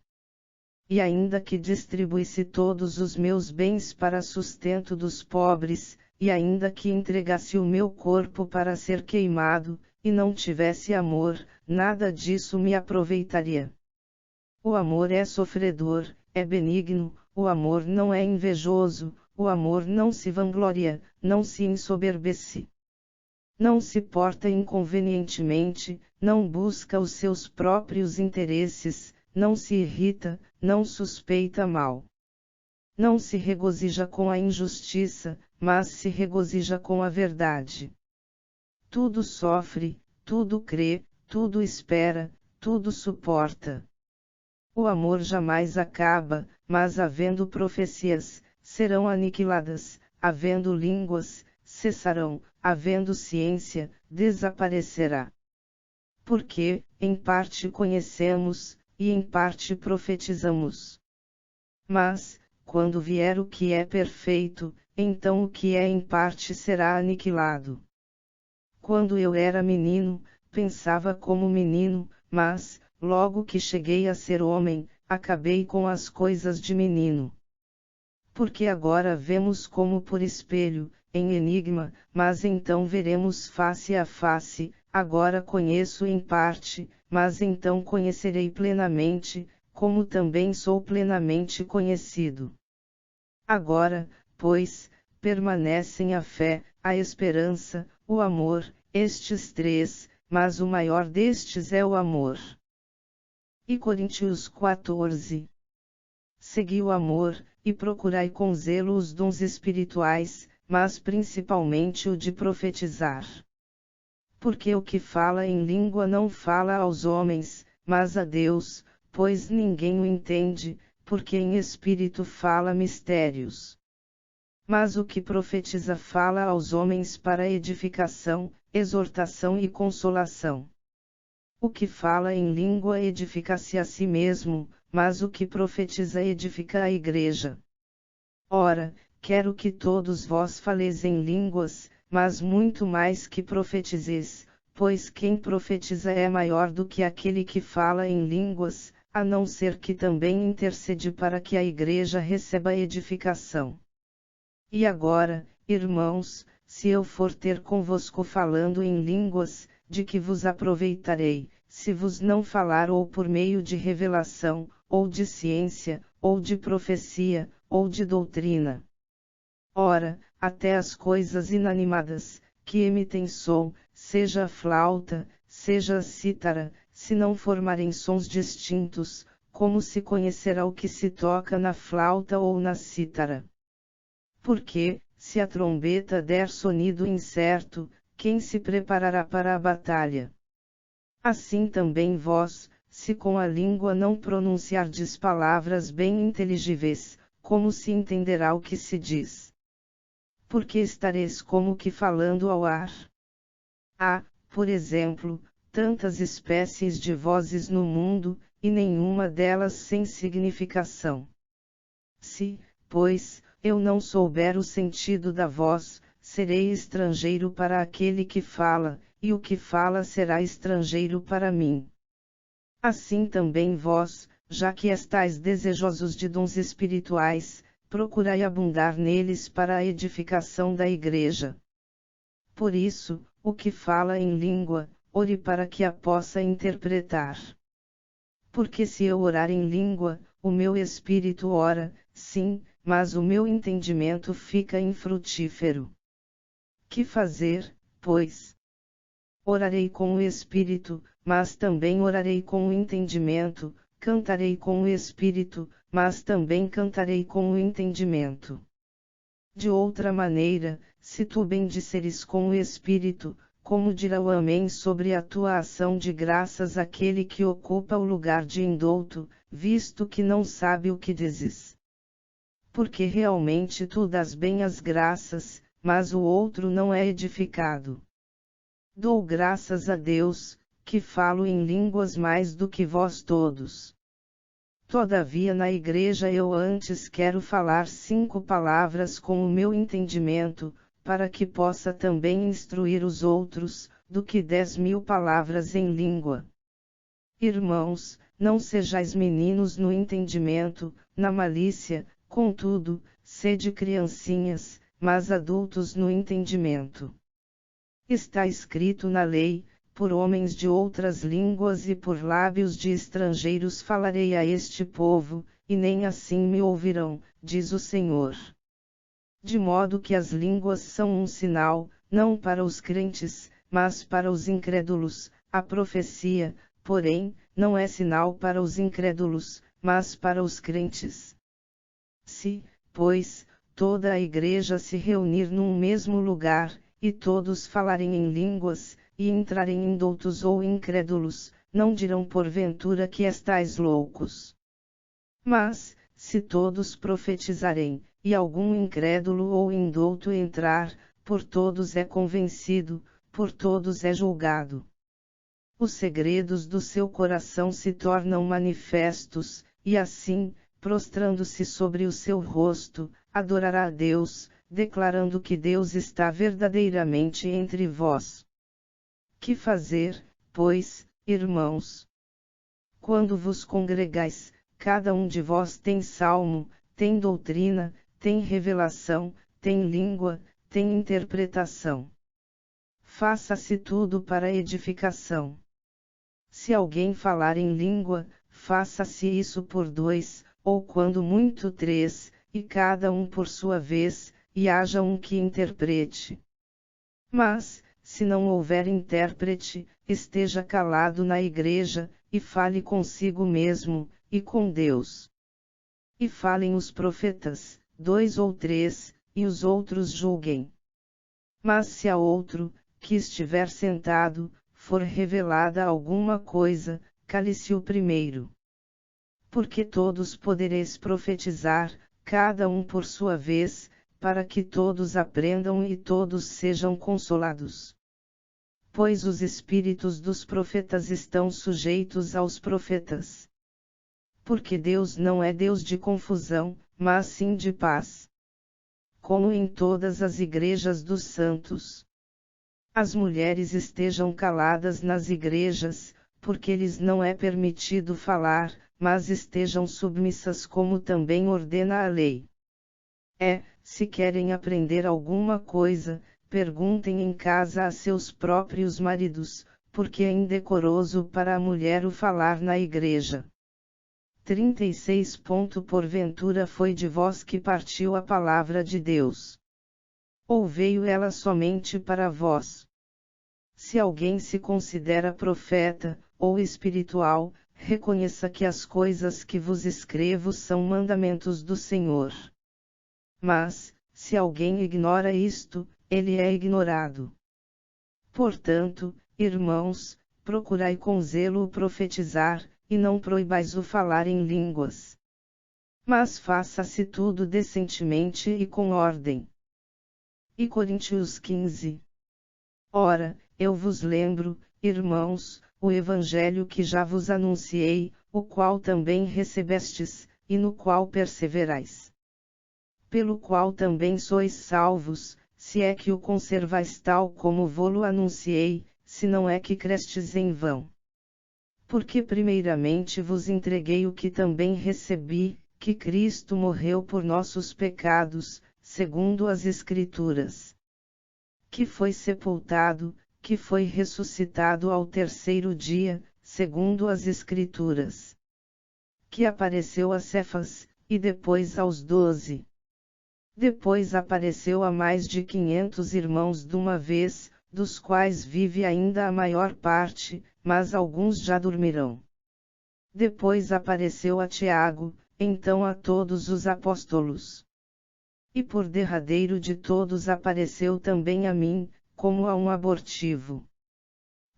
Speaker 1: E ainda que distribuísse todos os meus bens para sustento dos pobres, e ainda que entregasse o meu corpo para ser queimado, e não tivesse amor, nada disso me aproveitaria. O amor é sofredor, é benigno, o amor não é invejoso, o amor não se vangloria, não se ensoberbece. Não se porta inconvenientemente, não busca os seus próprios interesses, não se irrita, não suspeita mal. Não se regozija com a injustiça, mas se regozija com a verdade. Tudo sofre, tudo crê, tudo espera, tudo suporta. O amor jamais acaba, mas havendo profecias, serão aniquiladas, havendo línguas, cessarão, havendo ciência, desaparecerá. Porque, em parte conhecemos, e em parte profetizamos. Mas, quando vier o que é perfeito, então o que é em parte será aniquilado. Quando eu era menino, pensava como menino, mas, logo que cheguei a ser homem, acabei com as coisas de menino. Porque agora vemos como por espelho, em enigma, mas então veremos face a face, agora conheço em parte, mas então conhecerei plenamente, como também sou plenamente conhecido. Agora, pois, permanecem a fé, a esperança, o amor, estes três, mas o maior destes é o amor. E Coríntios 14. Segui o amor, e procurai com zelo os dons espirituais, mas principalmente o de profetizar. Porque o que fala em língua não fala aos homens, mas a Deus, pois ninguém o entende, porque em espírito fala mistérios. Mas o que profetiza fala aos homens para edificação, exortação e consolação. O que fala em língua edifica-se a si mesmo, mas o que profetiza edifica a igreja. Ora, quero que todos vós faleis em línguas, mas muito mais que profetizeis, pois quem profetiza é maior do que aquele que fala em línguas, a não ser que também intercede para que a igreja receba edificação. E agora, irmãos, se eu for ter convosco falando em línguas, de que vos aproveitarei, se vos não falar ou por meio de revelação, ou de ciência, ou de profecia, ou de doutrina? Ora, até as coisas inanimadas, que emitem som, seja a flauta, seja a cítara, se não formarem sons distintos, como se conhecerá o que se toca na flauta ou na cítara? Porque, se a trombeta der sonido incerto, quem se preparará para a batalha? Assim também vós, se com a língua não pronunciardes palavras bem inteligíveis, como se entenderá o que se diz? Porque estareis como que falando ao ar? Há, por exemplo, tantas espécies de vozes no mundo, e nenhuma delas sem significação. Se, pois, eu não souber o sentido da voz, serei estrangeiro para aquele que fala, e o que fala será estrangeiro para mim. Assim também vós, já que estáis desejosos de dons espirituais, procurai abundar neles para a edificação da igreja. Por isso, o que fala em língua, ore para que a possa interpretar. Porque se eu orar em língua, o meu espírito ora, sim, mas o meu entendimento fica infrutífero. Que fazer, pois? Orarei com o espírito, mas também orarei com o entendimento, cantarei com o espírito, mas também cantarei com o entendimento. De outra maneira, se tu bendisseres com o espírito, como dirá o Amém sobre a tua ação de graças àquele que ocupa o lugar de indulto, visto que não sabe o que dizes? Porque realmente tu dás bem as graças, mas o outro não é edificado. Dou graças a Deus, que falo em línguas mais do que vós todos. Todavia na igreja eu antes quero falar 5 palavras com o meu entendimento, para que possa também instruir os outros, do que 10.000 palavras em língua. Irmãos, não sejais meninos no entendimento, na malícia, contudo, sede criancinhas, mas adultos no entendimento. Está escrito na lei: por homens de outras línguas e por lábios de estrangeiros falarei a este povo, e nem assim me ouvirão, diz o Senhor. De modo que as línguas são um sinal, não para os crentes, mas para os incrédulos, a profecia, porém, não é sinal para os incrédulos, mas para os crentes. Se, pois, toda a igreja se reunir num mesmo lugar, e todos falarem em línguas, e entrarem indoutos ou incrédulos, não dirão porventura que estais loucos. Mas, se todos profetizarem, e algum incrédulo ou indouto entrar, por todos é convencido, por todos é julgado. Os segredos do seu coração se tornam manifestos, e assim, prostrando-se sobre o seu rosto, adorará a Deus, declarando que Deus está verdadeiramente entre vós. Que fazer, pois, irmãos? Quando vos congregais, cada um de vós tem salmo, tem doutrina, tem revelação, tem língua, tem interpretação. Faça-se tudo para edificação. Se alguém falar em língua, faça-se isso por 2, ou quando muito 3, e cada um por sua vez, e haja um que interprete. Mas, se não houver intérprete, esteja calado na igreja, e fale consigo mesmo, e com Deus. E falem os profetas, 2 ou 3, e os outros julguem. Mas se a outro, que estiver sentado, for revelada alguma coisa, cale-se o primeiro. Porque todos podereis profetizar, cada um por sua vez, para que todos aprendam e todos sejam consolados. Pois os espíritos dos profetas estão sujeitos aos profetas. Porque Deus não é Deus de confusão, mas sim de paz. Como em todas as igrejas dos santos. As mulheres estejam caladas nas igrejas, porque lhes não é permitido falar, mas estejam submissas como também ordena a lei. Se querem aprender alguma coisa, perguntem em casa a seus próprios maridos, porque é indecoroso para a mulher o falar na igreja. 36. Porventura foi de vós que partiu a palavra de Deus? Ou veio ela somente para vós? Se alguém se considera profeta, ou espiritual, reconheça que as coisas que vos escrevo são mandamentos do Senhor. Mas, se alguém ignora isto, ele é ignorado. Portanto, irmãos, procurai com zelo o profetizar, e não proibais o falar em línguas. Mas faça-se tudo decentemente e com ordem. E Coríntios 15. Ora, eu vos lembro, irmãos, o evangelho que já vos anunciei, o qual também recebestes, e no qual perseverais. Pelo qual também sois salvos, se é que o conservais tal como vô-lo anunciei, se não é que crestes em vão. Porque primeiramente vos entreguei o que também recebi, que Cristo morreu por nossos pecados, segundo as Escrituras. que foi sepultado, que foi ressuscitado ao terceiro dia, segundo as Escrituras. Que apareceu a Cefas, e depois aos 12. Depois apareceu a mais de 500 irmãos de uma vez, dos quais vive ainda a maior parte, mas alguns já dormirão. Depois apareceu a Tiago, então a todos os apóstolos. E por derradeiro de todos apareceu também a mim, como a um abortivo.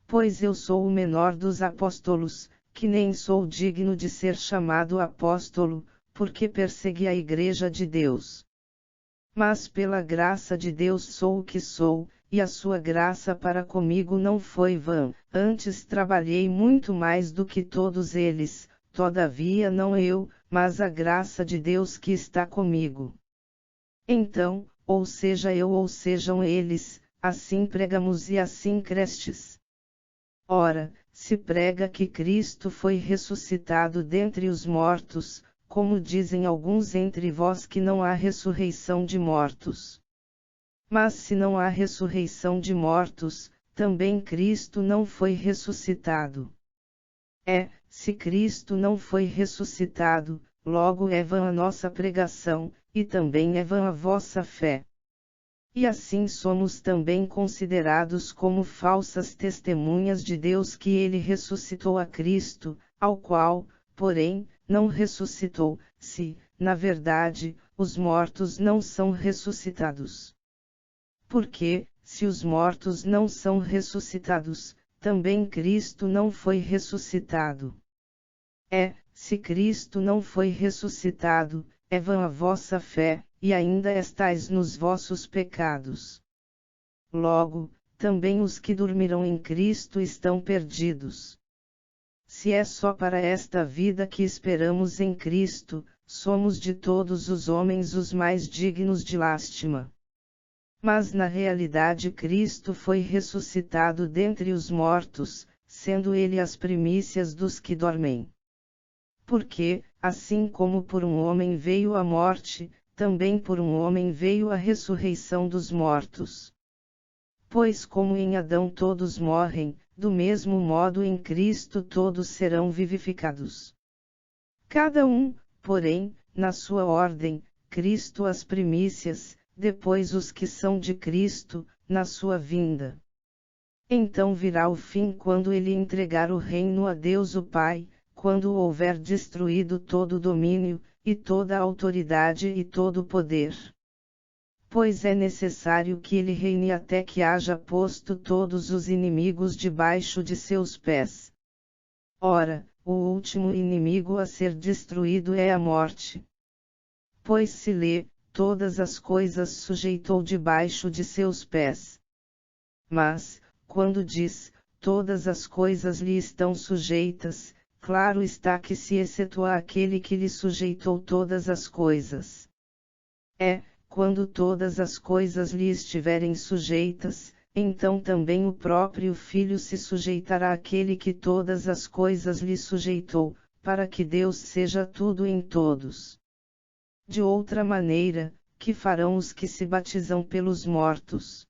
Speaker 1: Pois eu sou o menor dos apóstolos, que nem sou digno de ser chamado apóstolo, porque persegui a igreja de Deus. Mas pela graça de Deus sou o que sou, e a sua graça para comigo não foi vã, antes trabalhei muito mais do que todos eles, todavia não eu, mas a graça de Deus que está comigo. Então, ou seja eu ou sejam eles, assim pregamos e assim crestes. Ora, se prega que Cristo foi ressuscitado dentre os mortos, como dizem alguns entre vós que não há ressurreição de mortos. Mas se não há ressurreição de mortos, também Cristo não foi ressuscitado. Se Cristo não foi ressuscitado, logo é vã a nossa pregação, e também é vã a vossa fé. E assim somos também considerados como falsas testemunhas de Deus que ele ressuscitou a Cristo, ao qual, porém, não ressuscitou, se, na verdade, os mortos não são ressuscitados. Porque, se os mortos não são ressuscitados, também Cristo não foi ressuscitado. Se Cristo não foi ressuscitado, é vã a vossa fé, e ainda estais nos vossos pecados. Logo, também os que dormiram em Cristo estão perdidos. Se é só para esta vida que esperamos em Cristo, somos de todos os homens os mais dignos de lástima. Mas na realidade Cristo foi ressuscitado dentre os mortos, sendo ele as primícias dos que dormem. Porque, assim como por um homem veio a morte, também por um homem veio a ressurreição dos mortos. Pois como em Adão todos morrem, do mesmo modo em Cristo todos serão vivificados. Cada um, porém, na sua ordem, Cristo as primícias, depois os que são de Cristo, na sua vinda. Então virá o fim quando ele entregar o reino a Deus o Pai, quando houver destruído todo o domínio, e toda a autoridade e todo o poder. Pois é necessário que ele reine até que haja posto todos os inimigos debaixo de seus pés. Ora, o último inimigo a ser destruído é a morte. Pois se lê, todas as coisas sujeitou debaixo de seus pés. Mas, quando diz, todas as coisas lhe estão sujeitas, claro está que se excetua aquele que lhe sujeitou todas as coisas. Quando todas as coisas lhe estiverem sujeitas, então também o próprio Filho se sujeitará àquele que todas as coisas lhe sujeitou, para que Deus seja tudo em todos. De outra maneira, que farão os que se batizam pelos mortos?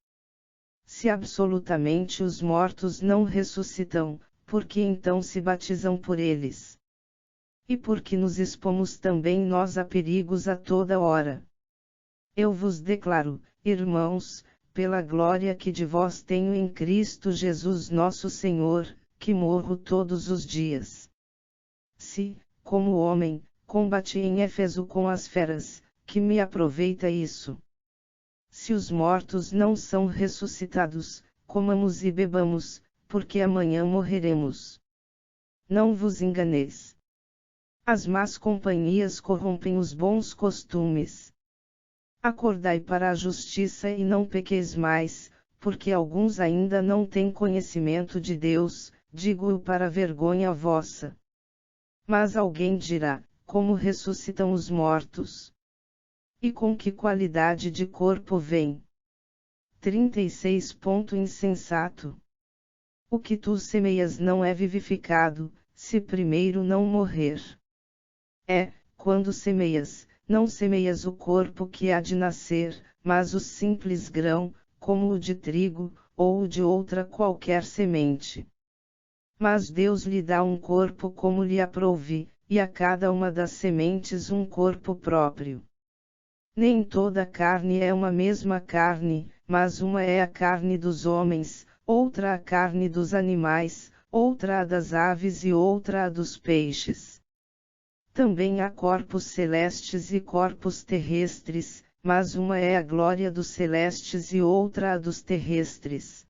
Speaker 1: Se absolutamente os mortos não ressuscitam, por que então se batizam por eles? E por que nos expomos também nós a perigos a toda hora? Eu vos declaro, irmãos, pela glória que de vós tenho em Cristo Jesus nosso Senhor, que morro todos os dias. Se, como homem, combati em Éfeso com as feras, que me aproveita isso? Se os mortos não são ressuscitados, comamos e bebamos, porque amanhã morreremos. Não vos enganeis. As más companhias corrompem os bons costumes. Acordai para a justiça e não pequeis mais, porque alguns ainda não têm conhecimento de Deus, digo-o para vergonha vossa. Mas alguém dirá, como ressuscitam os mortos? E com que qualidade de corpo vem? 36. Insensato. O que tu semeias não é vivificado, se primeiro não morrer. Quando semeias, não semeias o corpo que há de nascer, mas o simples grão, como o de trigo, ou o de outra qualquer semente. Mas Deus lhe dá um corpo como lhe aprouve, e a cada uma das sementes um corpo próprio. Nem toda carne é uma mesma carne, mas uma é a carne dos homens, outra a carne dos animais, outra a das aves e outra a dos peixes. Também há corpos celestes e corpos terrestres, mas uma é a glória dos celestes e outra a dos terrestres.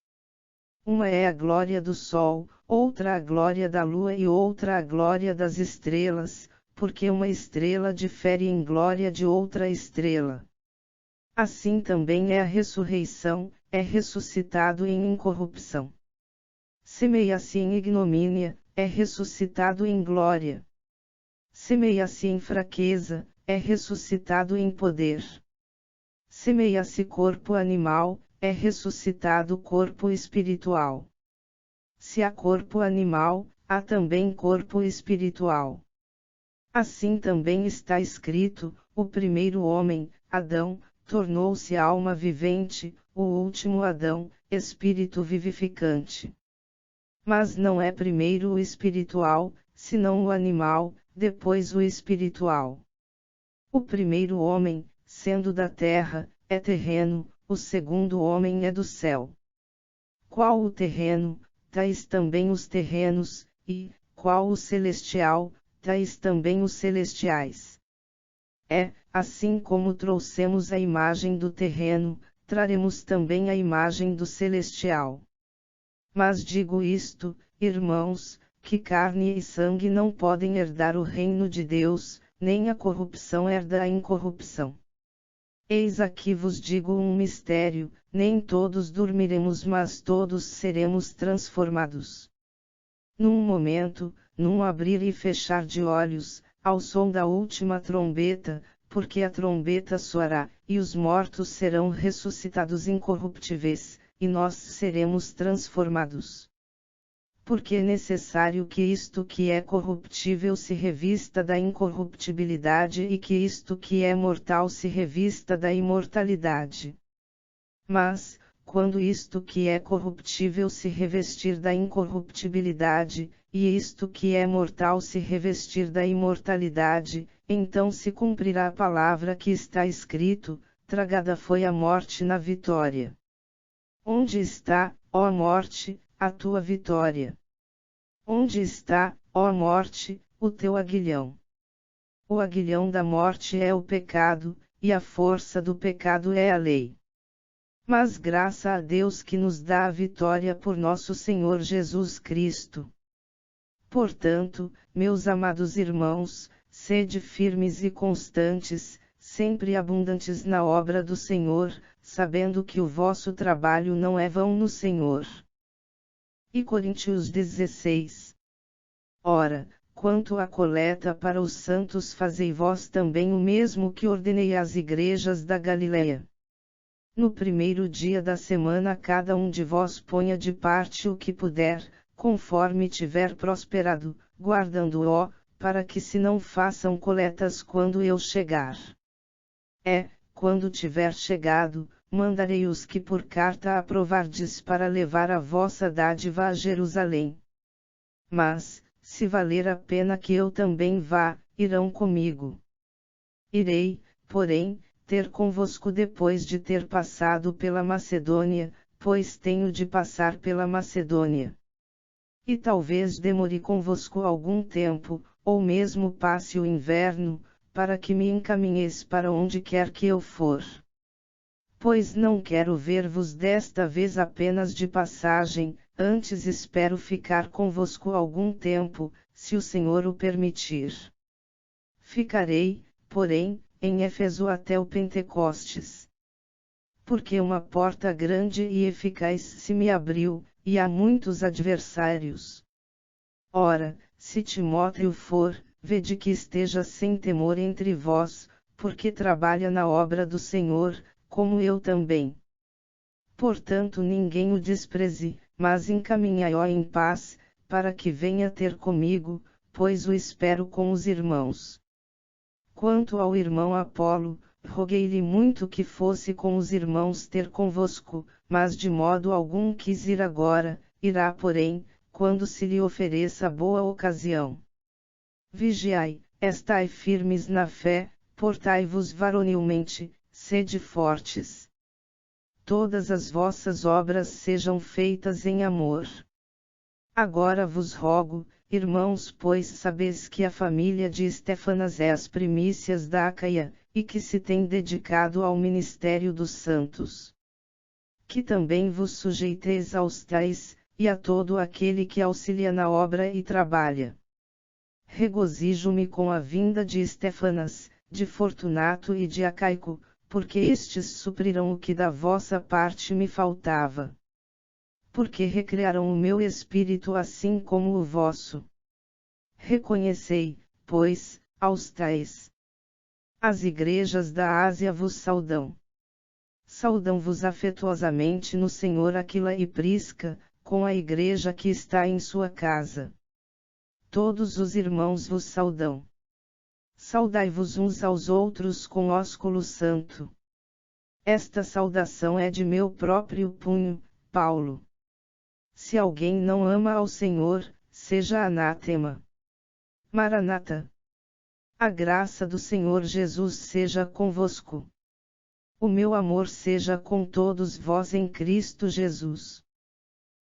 Speaker 1: Uma é a glória do sol, outra a glória da lua e outra a glória das estrelas, porque uma estrela difere em glória de outra estrela. Assim também é a ressurreição, é ressuscitado em incorrupção. Semeia-se em ignomínia, é ressuscitado em glória. Semeia-se em fraqueza, é ressuscitado em poder. Semeia-se corpo animal, é ressuscitado corpo espiritual. Se há corpo animal, há também corpo espiritual. Assim também está escrito: o primeiro homem, Adão, tornou-se alma vivente, o último Adão, espírito vivificante. Mas não é primeiro o espiritual, senão o animal, depois o espiritual. O primeiro homem, sendo da terra, é terreno, o segundo homem é do céu. Qual o terreno, tais também os terrenos, e, qual o celestial, tais também os celestiais. É, assim como trouxemos a imagem do terreno, traremos também a imagem do celestial. Mas digo isto, irmãos, que carne e sangue não podem herdar o reino de Deus, nem a corrupção herda a incorrupção. Eis aqui vos digo um mistério: nem todos dormiremos, mas todos seremos transformados. Num momento, num abrir e fechar de olhos, ao som da última trombeta, porque a trombeta soará, e os mortos serão ressuscitados incorruptíveis, e nós seremos transformados. Porque é necessário que isto que é corruptível se revista da incorruptibilidade e que isto que é mortal se revista da imortalidade. Mas, quando isto que é corruptível se revestir da incorruptibilidade, e isto que é mortal se revestir da imortalidade, então se cumprirá a palavra que está escrito: tragada foi a morte na vitória. Onde está, ó morte, a tua vitória? Onde está, ó morte, o teu aguilhão? O aguilhão da morte é o pecado, e a força do pecado é a lei. Mas graça a Deus que nos dá a vitória por nosso Senhor Jesus Cristo. Portanto, meus amados irmãos, sede firmes e constantes, sempre abundantes na obra do Senhor, sabendo que o vosso trabalho não é vão no Senhor. E Coríntios 16. Ora, quanto à coleta para os santos, fazei vós também o mesmo que ordenei às igrejas da Galileia. No primeiro dia da semana cada um de vós ponha de parte o que puder, conforme tiver prosperado, guardando-o, para que se não façam coletas quando eu chegar. Quando tiver chegado, mandarei os que por carta aprovardes para levar a vossa dádiva a Jerusalém. Mas, se valer a pena que eu também vá, irão comigo. Irei, porém, ter convosco depois de ter passado pela Macedônia, pois tenho de passar pela Macedônia. E talvez demore convosco algum tempo, ou mesmo passe o inverno, para que me encaminheis para onde quer que eu for. Pois não quero ver-vos desta vez apenas de passagem, antes espero ficar convosco algum tempo, se o Senhor o permitir. Ficarei, porém, em Éfeso até o Pentecostes. Porque uma porta grande e eficaz se me abriu, e há muitos adversários. Ora, se Timóteo for, vede que esteja sem temor entre vós, porque trabalha na obra do Senhor, como eu também. Portanto ninguém o despreze, mas encaminhai-o em paz, para que venha ter comigo, pois o espero com os irmãos. Quanto ao irmão Apolo, roguei-lhe muito que fosse com os irmãos ter convosco, mas de modo algum quis ir agora, irá porém, quando se lhe ofereça boa ocasião. Vigiai, estai firmes na fé, portai-vos varonilmente, sede fortes. Todas as vossas obras sejam feitas em amor. Agora vos rogo, irmãos, pois sabeis que a família de Estéfanas é as primícias da Acaia, e que se tem dedicado ao ministério dos santos. Que também vos sujeiteis aos tais, e a todo aquele que auxilia na obra e trabalha. Regozijo-me com a vinda de Estéfanas, de Fortunato e de Acaico, porque estes suprirão o que da vossa parte me faltava. Porque recriaram o meu espírito assim como o vosso. Reconhecei, pois, aos tais. As igrejas da Ásia vos saudam. Saudam-vos afetuosamente no Senhor Aquila e Prisca, com a igreja que está em sua casa. Todos os irmãos vos saudam. Saudai-vos uns aos outros com ósculo santo. Esta saudação é de meu próprio punho, Paulo. Se alguém não ama ao Senhor, seja anátema. Maranata. A graça do Senhor Jesus seja convosco. O meu amor seja com todos vós em Cristo Jesus.